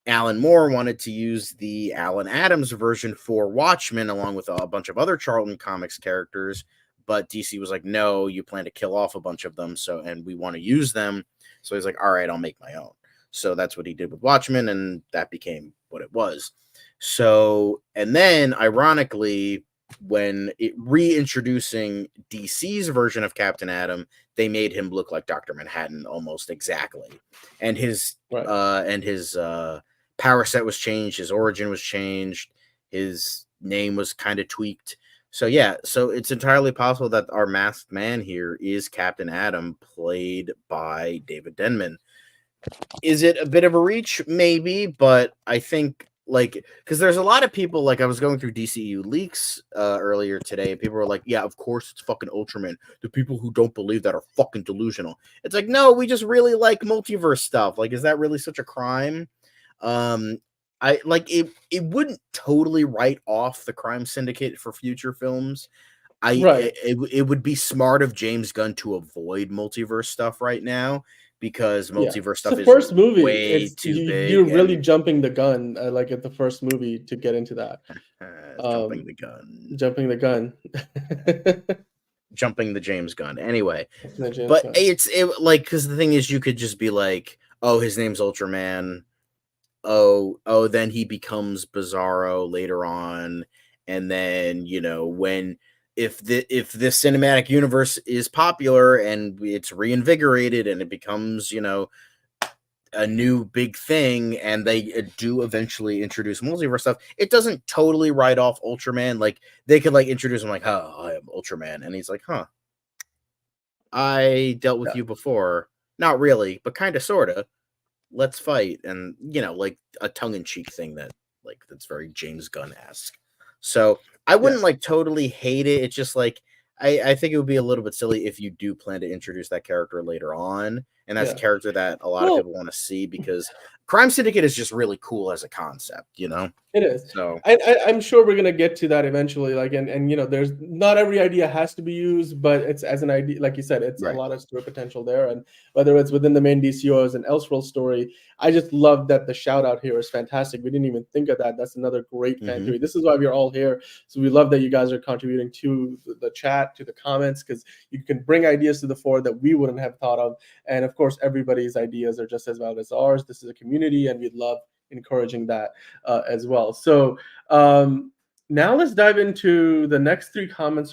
Speaker 2: Alan Moore wanted to use the Alan Adams version for Watchmen along with a bunch of other Charlton Comics characters, but DC was like, no, you plan to kill off a bunch of them, and we want to use them. So he's like, all right, I'll make my own. So that's what he did with Watchmen, and that became what it was. So, and then ironically, when reintroducing DC's version of Captain Atom, they made him look like Dr. Manhattan almost exactly. And his power set was changed, his origin was changed, his name was kind of tweaked. So yeah, so it's entirely possible that our masked man here is Captain Atom, played by David Denman. Is it a bit of a reach? Maybe, but I think because there's a lot of people, I was going through DCU leaks earlier today, and people were like, yeah, of course it's fucking Ultraman. The people who don't believe that are fucking delusional. It's no, we just really like multiverse stuff. Is that really such a crime? It wouldn't totally write off the crime syndicate for future films. It would be smart of James Gunn to avoid multiverse stuff right now, because multiverse stuff is
Speaker 1: first movie.
Speaker 2: Way too big.
Speaker 1: You're really jumping the gun, at the first movie to get into that.
Speaker 2: Jumping the gun.
Speaker 1: Jumping the gun.
Speaker 2: Jumping the James Gunn. Anyway, it's because the thing is, you could just be like, oh, his name's Ultraman. Oh, then he becomes Bizarro later on, and then if this cinematic universe is popular and it's reinvigorated and it becomes a new big thing, and they do eventually introduce multiverse stuff, it doesn't totally write off Ultraman. They could introduce him oh, I am Ultraman, and he's like, huh, I dealt with
Speaker 1: Yeah.
Speaker 2: you before. Not really, but kind of, sort of. Let's fight. And, like a tongue-in-cheek thing that's very James Gunn-esque. So I wouldn't totally hate it. It's just I think it would be a little bit silly if you do plan to introduce that character later on. And that's a character that a lot of people want to see, because Crime Syndicate is just really cool as a concept,
Speaker 1: It is.
Speaker 2: So
Speaker 1: I'm sure we're gonna get to that eventually. And there's not every idea has to be used, but it's as an idea, like you said, it's a lot of story potential there. And whether it's within the main DCU or as an Elseworld story, I just love that the shout out here is fantastic. We didn't even think of that. That's another great fan theory. This is why we're all here. So we love that you guys are contributing to the chat, to the comments, because you can bring ideas to the fore that we wouldn't have thought of. And of course, everybody's ideas are just as valid as ours. This is a community, and we'd love encouraging that as well. So now let's dive into the next three comments.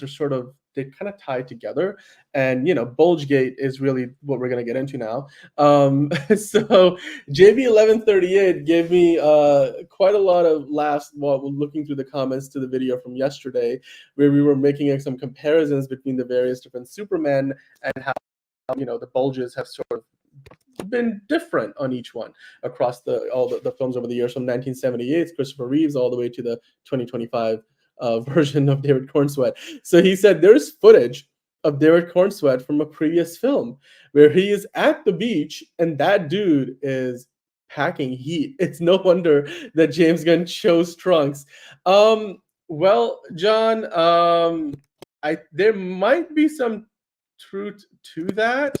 Speaker 1: They kind of tie together, and Bulge Gate is really what we're going to get into now. So JB1138 gave me quite a lot of laughs while looking through the comments to the video from yesterday, where we were making some comparisons between the various different Supermen and how the Bulges have sort of been different on each one across all the films over the years, from 1978's Christopher Reeves all the way to the 2025 version of David Corenswet. So he said there's footage of David Corenswet from a previous film where he is at the beach and that dude is packing heat. It's no wonder that James Gunn chose trunks. Well, John, there might be some truth to that.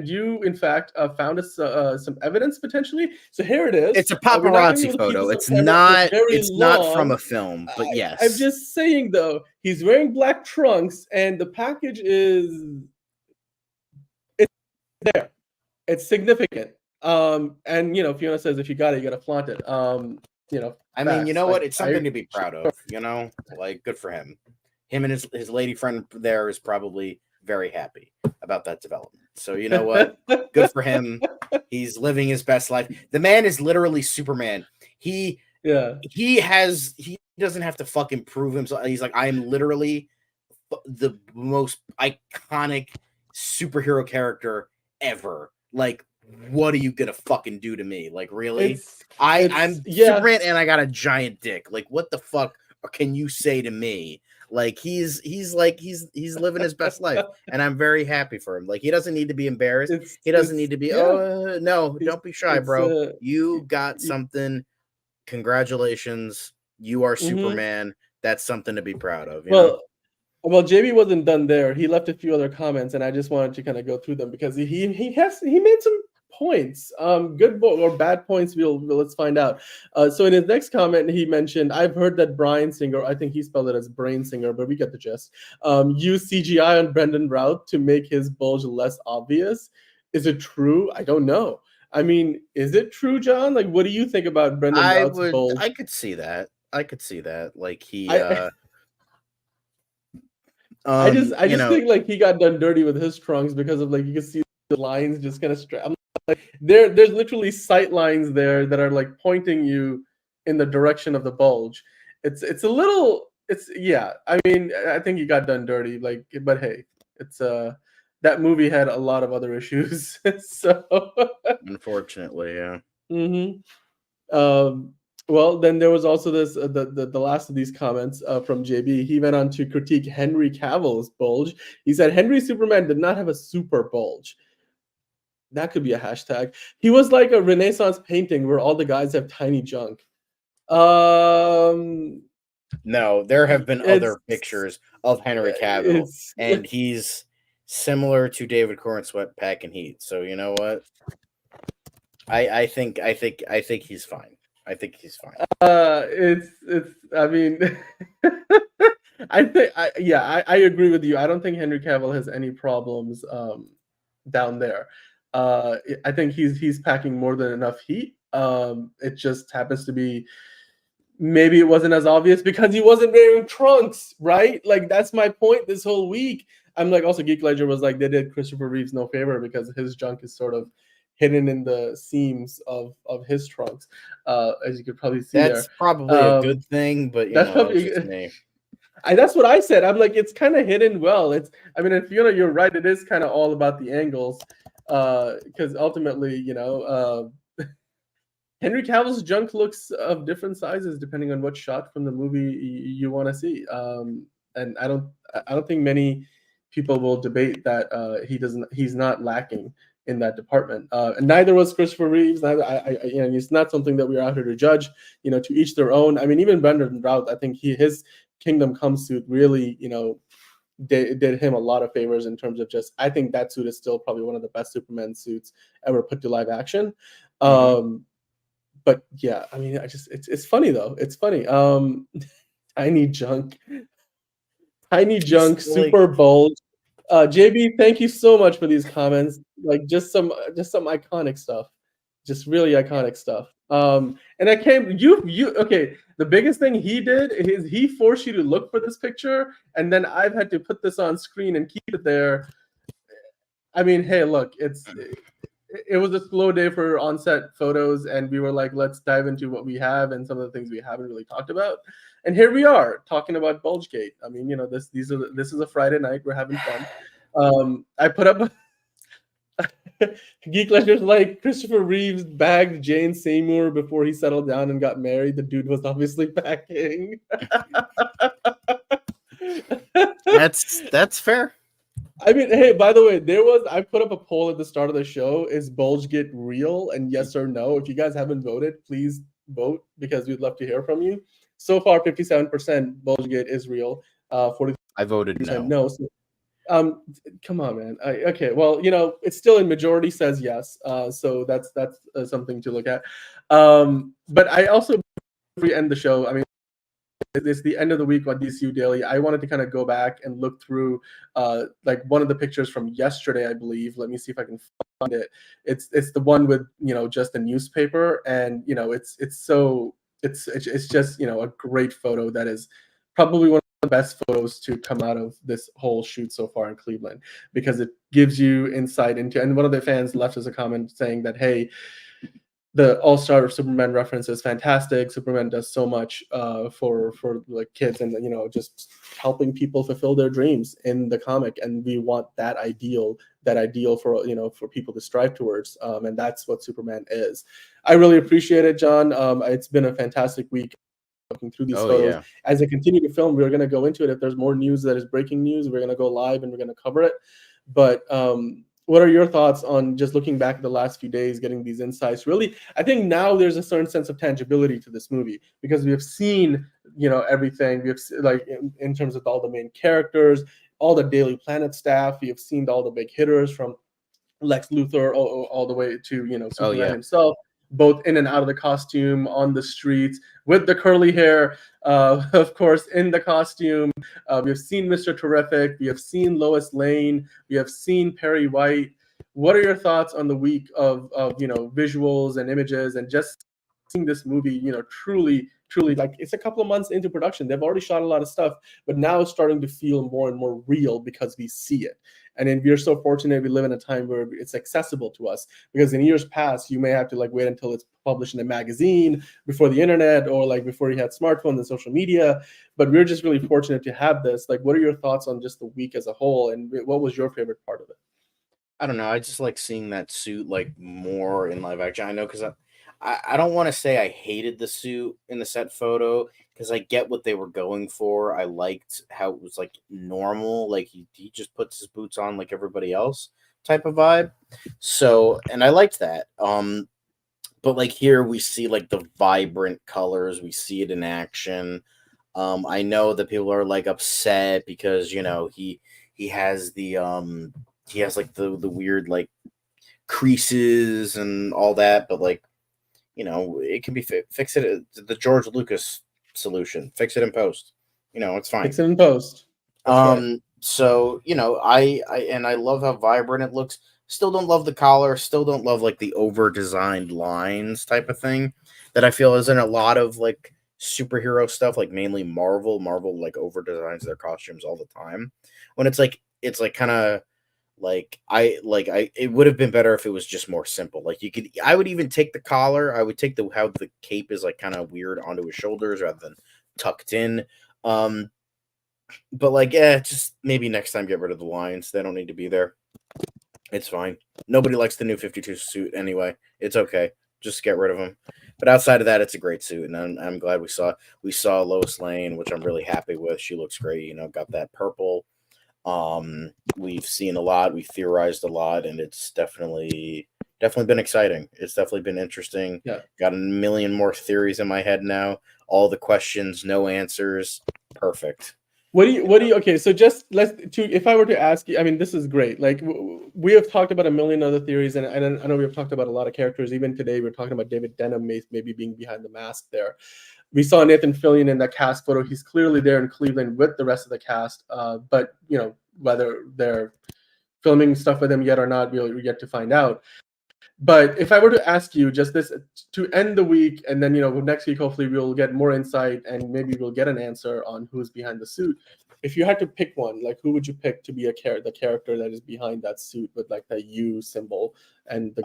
Speaker 1: You, in fact, found us some evidence potentially. So here it is.
Speaker 2: It's a paparazzi photo. It's not from a film, but yes.
Speaker 1: I'm just saying, though, he's wearing black trunks, and the package it's there. It's significant. And Fiona says if you got it, you got to flaunt it.
Speaker 2: I mean, you know what? It's something to be proud of. Good for him. Him and his lady friend there is probably very happy about that development. So you know what? Good for him. He's living his best life. The man is literally Superman. He doesn't have to fucking prove himself. He's like, I am literally the most iconic superhero character ever. Like, what are you gonna fucking do to me? Like, really? I'm Superman and I got a giant dick. Like, what the fuck can you say to me? Like, he's living his best life, and I'm very happy for him. Like, he doesn't need to be embarrassed. He doesn't need to be. No, don't be shy, bro. You got something. Congratulations, you are Superman. That's something to be proud of.
Speaker 1: Well, JB wasn't done there. He left a few other comments, and I just wanted to kind of go through them because he made some points, good or bad points. Let's find out. So in his next comment, he mentioned, I've heard that Bryan Singer, I think he spelled it as Brain Singer, but we get the gist, used CGI on Brendan Routh to make his bulge less obvious. Is it true? I don't know. I mean, is it true, John? Like, what do you think about Brendan Routh's bulge?
Speaker 2: I could see that. Like, he
Speaker 1: I just think like he got done dirty with his trunks because of you can see the lines just kind of like there's literally sight lines there that are like pointing you in the direction of the bulge. I mean, I think he got done dirty. But hey, it's that movie had a lot of other issues. So
Speaker 2: unfortunately, yeah.
Speaker 1: Well, then there was also this the last of these comments from JB. He went on to critique Henry Cavill's bulge. He said Henry Superman did not have a super bulge. That could be a hashtag. He was like a Renaissance painting where all the guys have tiny junk.
Speaker 2: No, there have been other pictures of Henry Cavill, and he's similar to David Corenswet packing heat. So you know what? I think he's fine. I think he's fine.
Speaker 1: I mean, I agree with you. I don't think Henry Cavill has any problems down there. I think he's packing more than enough heat. It just happens to be maybe it wasn't as obvious because he wasn't wearing trunks, right? Like, that's my point this whole week. I'm like, also Geek Ledger was like, they did Christopher Reeves no favor because his junk is sort of hidden in the seams of his trunks, as you could probably see.
Speaker 2: That's probably a good thing, but that's probably just me.
Speaker 1: That's what I said. I'm like, it's kind of hidden well. I mean, if you're right, it is kind of all about the angles, because ultimately, Henry Cavill's junk looks of different sizes depending on what shot from the movie you want to see. And I don't think many people will debate that he's not lacking in that department. And neither was Christopher Reeves. Neither, it's not something that we're out here to judge. To each their own. I mean, even Brendan Routh, I think his Kingdom Come suit really, did him a lot of favors in terms of I think that suit is still probably one of the best Superman suits ever put to live action. But yeah, I mean, it's funny though. It's funny. Tiny junk, super bold. JB, thank you so much for these comments. Like just some iconic stuff, just really iconic stuff. And I came you okay. The biggest thing he did is he forced you to look for this picture, and then I've had to put this on screen and keep it there. I mean, hey, look, it was a slow day for on-set photos, and we were like, let's dive into what we have and some of the things we haven't really talked about. And here we are talking about Bulge Gate. I mean, this is a Friday night. We're having fun. I put up Geek Lectures like Christopher Reeves bagged Jane Seymour before he settled down and got married. The dude was obviously packing.
Speaker 2: That's fair.
Speaker 1: I mean, hey, by the way, I put up a poll at the start of the show. Is Bulge Gate real? And yes or no. If you guys haven't voted, please vote because we'd love to hear from you. So far, 57% Bulge Gate is real. 40%.
Speaker 2: I voted no.
Speaker 1: No. So, come on, man. Okay, well, it's still in majority says yes. So that's something to look at. But I also, before we end the show, I mean, it's the end of the week on DCU Daily. I wanted to kind of go back and look through like one of the pictures from yesterday, I believe. Let me see if I can find it. It's the one with just a newspaper, and it's just a great photo that is probably one of the best photos to come out of this whole shoot so far in Cleveland, because it gives you insight into, and one of the fans left us a comment saying that, hey, the All-Star Superman reference is fantastic. Superman does so much for like kids, and just helping people fulfill their dreams in the comic, and we want that ideal for for people to strive towards, and that's what Superman is. I really appreciate it, John. It's been a fantastic week looking through these photos. Yeah. As I continue to film, we're going to go into it. If there's more news that is breaking news, we're going to go live and we're going to cover it. But what are your thoughts on just looking back at the last few days, getting these insights? Really, I think now there's a certain sense of tangibility to this movie because we have seen, everything. We have, like, in terms of all the main characters, all the Daily Planet staff. We have seen all the big hitters from Lex Luthor all the way to, Superman himself, both in and out of the costume, on the streets, with the curly hair, of course, in the costume. We have seen Mr. Terrific. We have seen Lois Lane. We have seen Perry White. What are your thoughts on the week of visuals and images, and just seeing this movie, truly, like, it's a couple of months into production. They've already shot a lot of stuff, but now it's starting to feel more and more real because we see it. And then we're so fortunate we live in a time where it's accessible to us, because in years past, you may have to wait until it's published in a magazine before the internet, or before you had smartphones and social media. But we're just really fortunate to have this. What are your thoughts on just the week as a whole, and what was your favorite part of it?
Speaker 2: I don't know. I just like seeing that suit more in live action. I know, because I don't want to say I hated the suit in the set photo, because I get what they were going for. I liked how it was normal, he just puts his boots on like everybody else type of vibe. So, and I liked that. But here we see the vibrant colors. We see it in action. I know that people are upset because he has the the weird creases and all that, but it can be fix it. The George Lucas solution. Fix it in post. It's fine.
Speaker 1: Fix it in post.
Speaker 2: Right. So I love how vibrant it looks. Still don't love the collar. Still don't love the over designed lines type of thing that I feel is in a lot of superhero stuff, mainly Marvel. Marvel over designs their costumes all the time. When it's kind of it would have been better if it was just more simple. I would even take the collar. I would take how the cape is kind of weird onto his shoulders rather than tucked in. But like, yeah, just maybe next time get rid of the lines. They don't need to be there. It's fine. Nobody likes the new 52 suit anyway. It's okay. Just get rid of him. But outside of that, it's a great suit, and I'm glad we saw Lois Lane, which I'm really happy with. She looks great. Got that purple. We've seen a lot, we've theorized a lot, and it's definitely been exciting. It's definitely been interesting.
Speaker 1: Yeah.
Speaker 2: Got a million more theories in my head now. All the questions, no answers. Perfect.
Speaker 1: What do you okay, so just if I were to ask you, I mean, this is great. Like we have talked about a million other theories, and I know we've talked about a lot of characters. Even today, we're talking about David Denham maybe being behind the mask there. We saw Nathan Fillion in that cast photo. He's clearly there in Cleveland with the rest of the cast. But whether they're filming stuff with him yet or not, we'll yet to find out. But if I were to ask you just this to end the week, and then next week hopefully we'll get more insight and maybe we'll get an answer on who's behind the suit. If you had to pick one, like who would you pick to be the character that is behind that suit with like the U symbol and the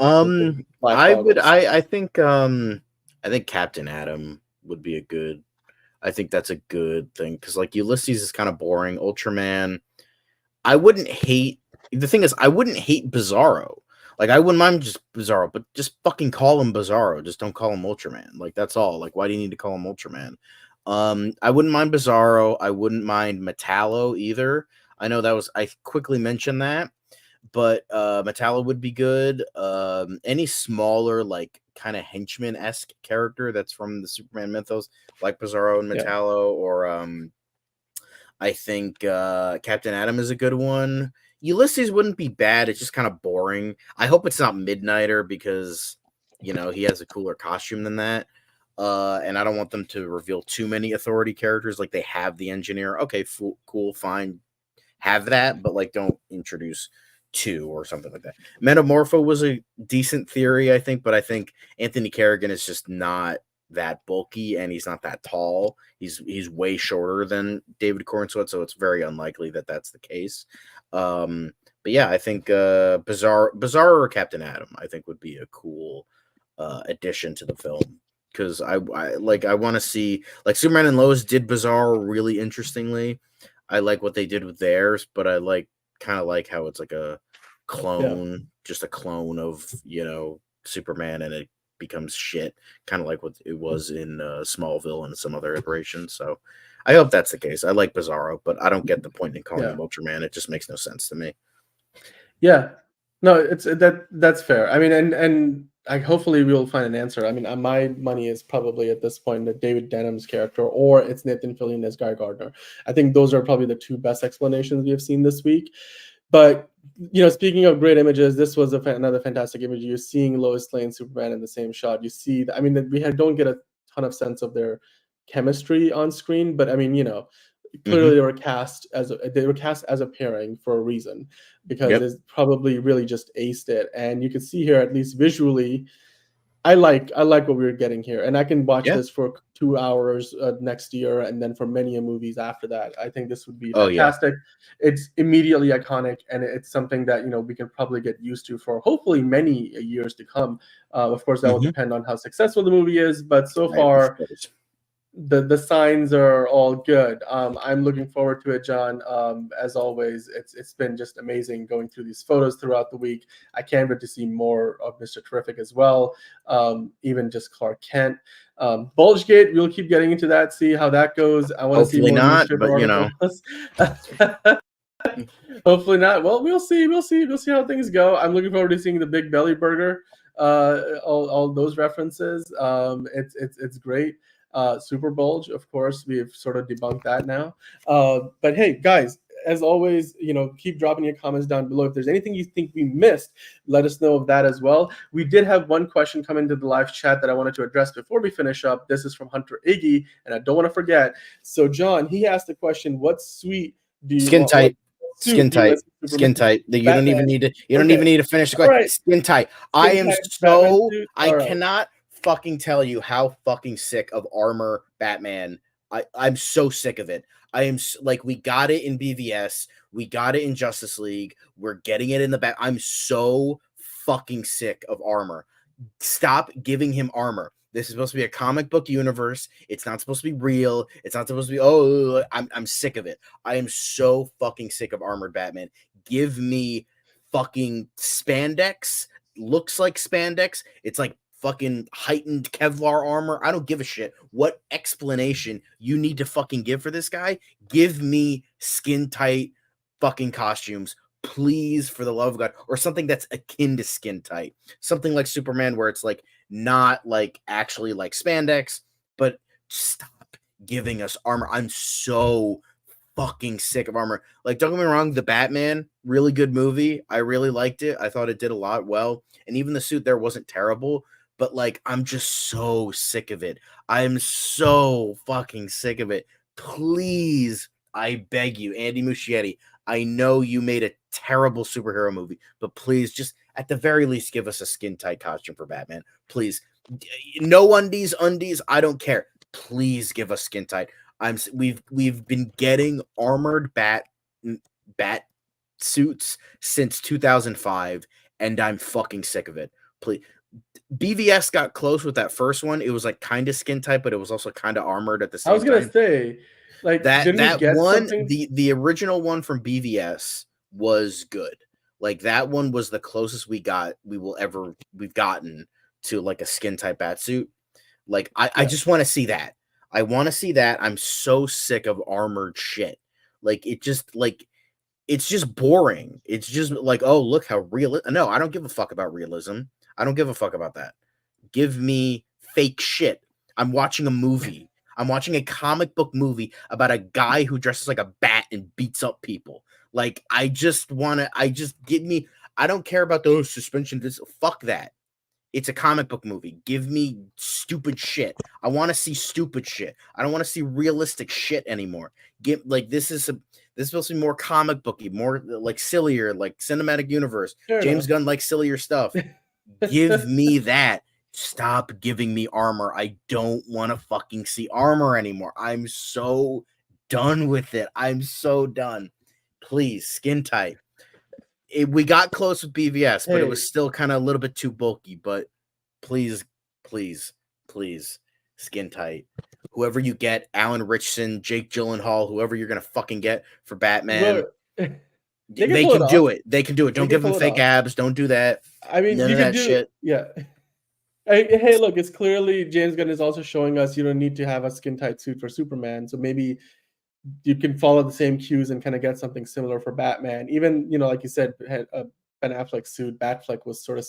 Speaker 1: black goggles?
Speaker 2: I think Captain Atom would be a good. I think that's a good thing because like Ulysses is kind of boring. Ultraman, I wouldn't hate. The thing is, I wouldn't hate Bizarro. Like, I wouldn't mind just Bizarro, but just fucking call him Bizarro. Just don't call him Ultraman. Like, that's all. Like, why do you need to call him Ultraman? I wouldn't mind Bizarro. I wouldn't mind Metallo either. I know I quickly mentioned that, but Metallo would be good. Any smaller, like, kind of henchman-esque character that's from the Superman mythos, like Bizarro and Metallo, or I think Captain Atom is a good one. Ulysses wouldn't be bad. It's just kind of boring. I hope it's not Midnighter because, he has a cooler costume than that. And I don't want them to reveal too many authority characters. Like they have the engineer. Okay, cool, fine. Have that, but like don't introduce two or something like that. Metamorpho was a decent theory, I think, but I think Anthony Kerrigan is just not that bulky and he's not that tall. He's way shorter than David Corenswet, so it's very unlikely that that's the case. But yeah, I think Bizarro or Captain Atom, I think would be a cool addition to the film because I want to see like Superman and Lois did Bizarro really interestingly. I like what they did with theirs, but I kind of like how it's like a clone, just a clone of Superman, and it becomes shit, kind of like what it was in Smallville and some other iterations. So I hope that's the case. I like Bizarro, but I don't get the point in calling him Ultraman. It just makes no sense to me.
Speaker 1: Yeah, no, it's that's fair. I mean, and hopefully we'll find an answer. I mean, my money is probably at this point that David Denham's character, or it's Nathan Fillion as Guy Gardner. I think those are probably the two best explanations we have seen this week. But speaking of great images, this was another fantastic image. You're seeing Lois Lane, Superman in the same shot. You see, I mean, don't get a ton of sense of their chemistry on screen, but I mean, clearly they were cast as a pairing for a reason, because it's probably really just aced it. And you can see here, at least visually, I like what we're getting here, and I can watch this for 2 hours next year, and then for many movies after that. I think this would be fantastic. It's immediately iconic, and it's something that we can probably get used to for hopefully many years to come. Of course, that will depend on how successful the movie is, but so far the signs are all good. I'm looking forward to it, John. As always, it's been just amazing going through these photos throughout the week. I can't wait to see more of Mr. Terrific as well. Even just Clark Kent. Bulge Gate, we'll keep getting into that, see how that goes. I want to see more
Speaker 2: not, but
Speaker 1: hopefully not. Well, we'll see how things go. I'm looking forward to seeing the Big Belly Burger. All those references. It's great. Super Bulge, of course, we've sort of debunked that now. But hey, guys, as always, keep dropping your comments down below. If there's anything you think we missed, let us know of that as well. We did have one question come into the live chat that I wanted to address before we finish up. This is from Hunter Iggy, and I don't want to forget. So, John, he asked the question, what suite do you
Speaker 2: Skin
Speaker 1: want?
Speaker 2: tight. Skin tight. Skin tight. You don't even need to finish the question. Right. Skin tight. I am so I cannot fucking tell you how fucking sick of armor Batman. I'm so sick of it. I am like, we got it in BVS, we got it in Justice League, we're getting it in the back. I'm so fucking sick of armor. Stop giving him armor. This is supposed to be a comic book universe. It's not supposed to be real. It's not supposed to be, oh, I'm sick of it. I am so fucking sick of armored Batman. Give me fucking spandex. Looks like spandex. It's like fucking heightened Kevlar armor. I don't give a shit what explanation you need to fucking give for this guy. Give me skin tight fucking costumes, please, for the love of God, or something that's akin to skin tight. Something like Superman, where it's like not like actually like spandex, but stop giving us armor. I'm so fucking sick of armor. Like, don't get me wrong, the Batman, really good movie. I really liked it. I thought it did a lot well, and even the suit there wasn't terrible. But like, I'm just so sick of it. I'm so fucking sick of it. Please, I beg you, Andy Muschietti. I know you made a terrible superhero movie, but please, just at the very least, give us a skin tight costume for Batman. Please, no undies, I don't care. Please give us skin tight. We've been getting armored bat suits since 2005, and I'm fucking sick of it. Please. BVS got close with that first one. It was like kind of skin tight, but it was also kind of armored at the same
Speaker 1: I was gonna
Speaker 2: time.
Speaker 1: say, like, didn't we
Speaker 2: That
Speaker 1: get
Speaker 2: one,
Speaker 1: something?
Speaker 2: the original one from BVS was good. Like, that one was the closest we've gotten to like a skin type bat suit. Like, I just want to see that. I want to see that. I'm so sick of armored shit. Like, it's just boring. It's just like, oh, look how real. No, I don't give a fuck about realism. I don't give a fuck about that. Give me fake shit. I'm watching a movie. I'm watching a comic book movie about a guy who dresses like a bat and beats up people. Like, I don't care about those suspension. Fuck that. It's a comic book movie. Give me stupid shit. I want to see stupid shit. I don't want to see realistic shit anymore. This is supposed to be more comic booky, more like sillier, like cinematic universe.
Speaker 1: Fair
Speaker 2: James
Speaker 1: enough.
Speaker 2: Gunn likes sillier stuff. Give me that. Stop giving me armor. I don't want to fucking see armor anymore. I'm so done with it. I'm so done. Please, skin tight. We got close with BVS, but it was still kind of a little bit too bulky. But please, please, please, skin tight. Whoever you get, Alan Richardson, Jake Gyllenhaal, whoever you're gonna fucking get for Batman, they
Speaker 1: pull it
Speaker 2: can do
Speaker 1: off.
Speaker 2: it. They can do it.
Speaker 1: They
Speaker 2: Don't
Speaker 1: can
Speaker 2: give them
Speaker 1: pull it
Speaker 2: fake
Speaker 1: off.
Speaker 2: abs. Don't do that.
Speaker 1: I mean,
Speaker 2: None
Speaker 1: you
Speaker 2: of
Speaker 1: can
Speaker 2: that
Speaker 1: do,
Speaker 2: shit.
Speaker 1: yeah. Hey, look, it's clearly James Gunn is also showing us you don't need to have a skin tight suit for Superman. So maybe you can follow the same cues and kind of get something similar for Batman. Even, like you said, Ben Affleck's suit, Batfleck, was sort of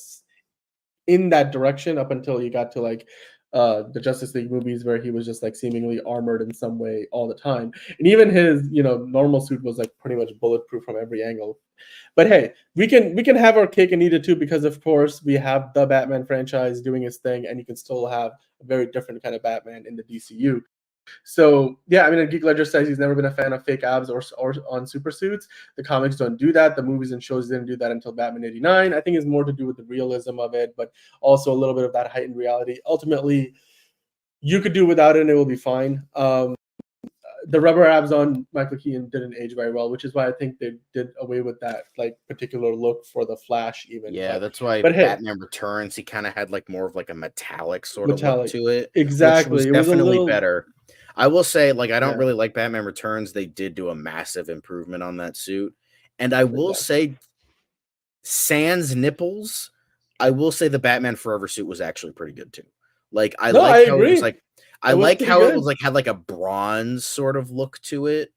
Speaker 1: in that direction up until you got to like the Justice League movies where he was just like seemingly armored in some way all the time. And even his, normal suit was like pretty much bulletproof from every angle. But hey, we can have our cake and eat it too, because of course we have the Batman franchise doing its thing, and you can still have a very different kind of Batman in the DCU. So yeah, I mean, Geek Ledger says he's never been a fan of fake abs or on super suits. The comics don't do that. The movies and shows didn't do that until Batman '89. I think it's more to do with the realism of it, but also a little bit of that heightened reality. Ultimately, you could do without it, and it will be fine. The rubber abs on Michael Keaton didn't age very well, which is why I think they did away with that like particular look for the Flash. Even
Speaker 2: Yeah, that's why
Speaker 1: but hey,
Speaker 2: Batman Returns, he kind of had like more of like a metallic sort of look
Speaker 1: metallic,
Speaker 2: to it,
Speaker 1: exactly.
Speaker 2: which was
Speaker 1: It was a
Speaker 2: definitely
Speaker 1: little
Speaker 2: better. I will say, like, I don't
Speaker 1: yeah,
Speaker 2: really like Batman Returns. They did do a massive improvement on that suit. And I will say, sans nipples, I will say the Batman Forever suit was actually pretty good too. Like, I
Speaker 1: No, I
Speaker 2: like how it was
Speaker 1: agree.
Speaker 2: like, I
Speaker 1: It was
Speaker 2: like
Speaker 1: pretty
Speaker 2: how it
Speaker 1: good.
Speaker 2: was like had like a bronze sort of look to it.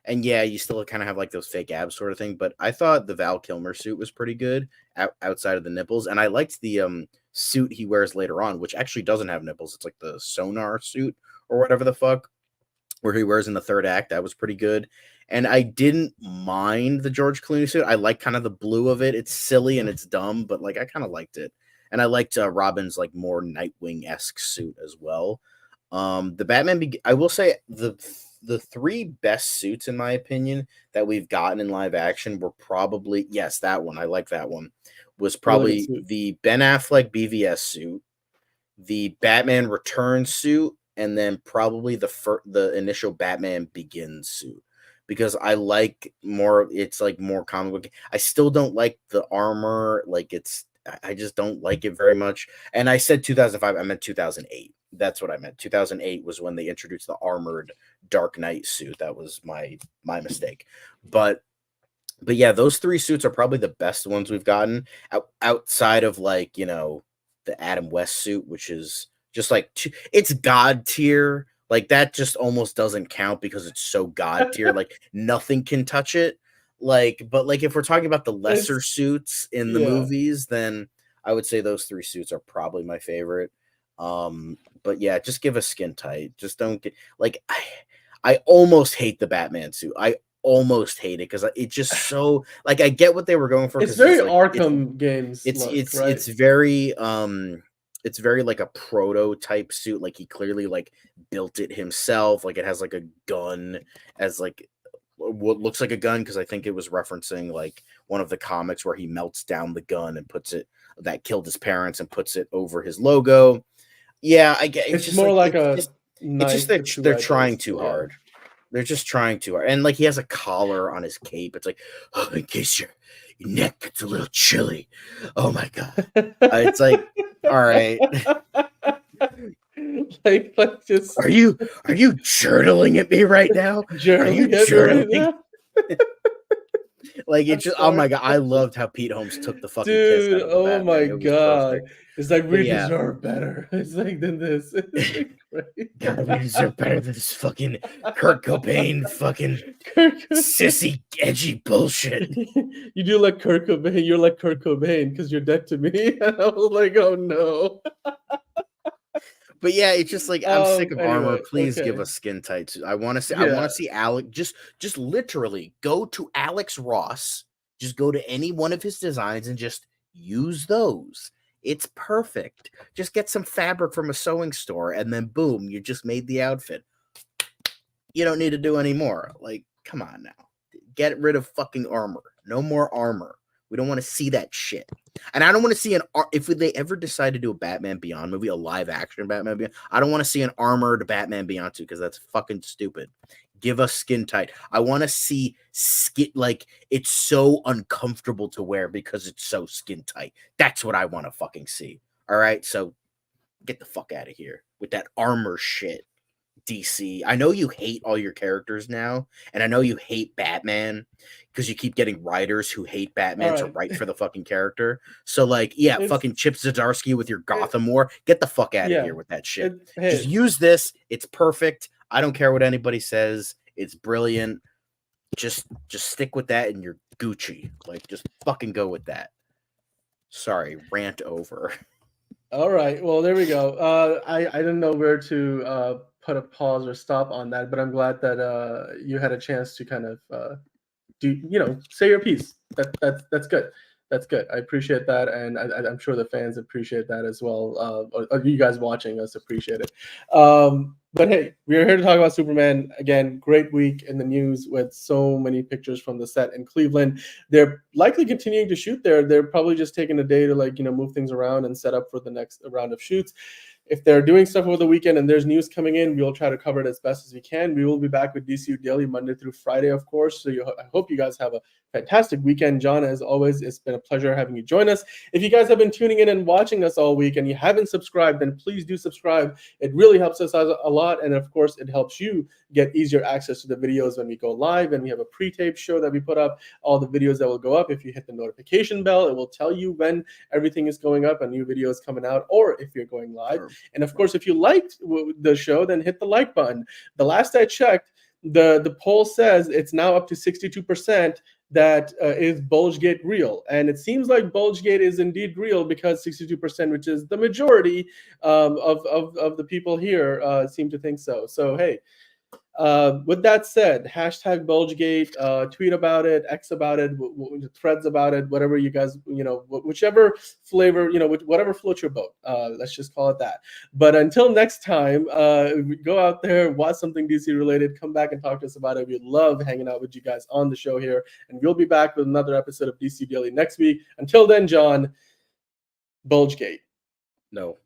Speaker 2: And yeah, you still kind of have like those fake abs sort of thing, but I thought the Val Kilmer suit was pretty good outside of the nipples, and I liked the suit he wears later on, which actually doesn't have nipples. It's like the sonar suit or whatever the fuck, where he wears in the third act. That was pretty good, and I didn't mind the George Clooney suit. I like kind of the blue of it. It's silly and it's dumb, but like I kind of liked it, and I liked Robin's like more Nightwing-esque suit as well. The Batman. I will say the three best suits, in my opinion, that we've gotten in live action were probably, yes, that one. I like that one. Was
Speaker 1: Really
Speaker 2: probably the Ben Affleck BVS suit, the Batman Returns suit, and then probably the initial Batman Begins suit. Because I like more, it's like more comic book. I still don't like the armor, like it's I just don't like it very much. And I said 2005, I meant 2008. That's what I meant. 2008 was when they introduced the armored Dark Knight suit. That was my mistake. But yeah, those 3 suits are probably the best ones we've gotten outside of like, you know, the Adam West suit, which is just like it's god tier. Like that just almost doesn't count because it's so god tier. Like nothing can touch it. Like, but like if we're talking about the lesser suits in the movies, then I would say those 3 suits are probably my favorite. But yeah, just give us skin tight. Just don't get like I almost hate the Batman suit. I almost hate it because it's just so like I get what they were going for.
Speaker 1: It's very like, Arkham games.
Speaker 2: It's very like a prototype suit. Like he clearly like built it himself. Like it has like a gun as like what looks like a gun because I think it was referencing like one of the comics where he melts down the gun and puts it that killed his parents and puts it over his logo. Yeah, I get
Speaker 1: it's just more like
Speaker 2: it's just they're trying too hard. They're just trying too hard. And like he has a collar on his cape. It's like, oh, in case your neck gets a little chilly. Oh my god. It's like, all right.
Speaker 1: like just
Speaker 2: are you churtling at me right now? Are you churtling? Like it just, oh my god, I loved how Pete Holmes took the fucking piss out of the Batman.
Speaker 1: My god, it's like we deserve better. It's like than this. It's like
Speaker 2: god, we deserve better than this fucking Kurt Cobain, fucking sissy edgy bullshit.
Speaker 1: You do like Kurt Cobain. You're like Kurt Cobain because you're dead to me. And I was like, oh no.
Speaker 2: But yeah, it's just like I'm sick of armor. Please give us skin tight. I want to see. I want to see Alex. Just literally go to Alex Ross. Just go to any one of his designs and just use those. It's perfect. Just get some fabric from a sewing store, and then boom, you just made the outfit. You don't need to do any more. Like, come on now, get rid of fucking armor. No more armor. We don't want to see that shit. And I don't want to see if they ever decide to do a Batman Beyond movie, a live action Batman Beyond, I don't want to see an armored Batman Beyond 2 because that's fucking stupid. Give us skin tight. I want to see skin, like it's so uncomfortable to wear because it's so skin tight. That's what I want to fucking see. All right. So get the fuck out of here with that armor shit. DC. I know you hate all your characters now, and I know you hate Batman because you keep getting writers who hate Batman to write for the fucking character. So, like, fucking Chip Zdarsky with your Gotham War, get the fuck out of here with that shit. Just use this. It's perfect. I don't care what anybody says. It's brilliant. Just stick with that and you're Gucci. Like, just fucking go with that. Sorry, rant over.
Speaker 1: All right. Well, there we go. I didn't know where to put a pause or stop on that, but I'm glad that you had a chance to kind of say your piece. That's good. That's good. I appreciate that, and I'm sure the fans appreciate that as well. Or you guys watching us appreciate it. But hey, we're here to talk about Superman again. Great week in the news with so many pictures from the set in Cleveland. They're likely continuing to shoot there. They're probably just taking a day to move things around and set up for the next round of shoots. If they're doing stuff over the weekend and there's news coming in, we'll try to cover it as best as we can. We will be back with DCU Daily Monday through Friday, of course. So I hope you guys have a fantastic weekend. John, as always, it's been a pleasure having you join us. If you guys have been tuning in and watching us all week and you haven't subscribed, then please do subscribe. It really helps us out a lot. And of course, it helps you get easier access to the videos when we go live. And we have a pre-tape show that we put up, all the videos that will go up. If you hit the notification bell, it will tell you when everything is going up, a new video is coming out, or if you're going live. And of course, if you liked the show, then hit the like button. The last I checked, the poll says it's now up to 62% that is Bulge Gate real. And it seems like Bulge Gate is indeed real because 62%, which is the majority of the people here, seem to think so. So, hey, with that said, hashtag BulgeGate, tweet about it, X about it, threads about it, whatever you guys, whichever flavor, whatever floats your boat. Let's just call it that. But until next time, go out there, watch something DC related, come back and talk to us about it. We love hanging out with you guys on the show here. And we'll be back with another episode of DC Daily next week. Until then, John, BulgeGate.
Speaker 2: No.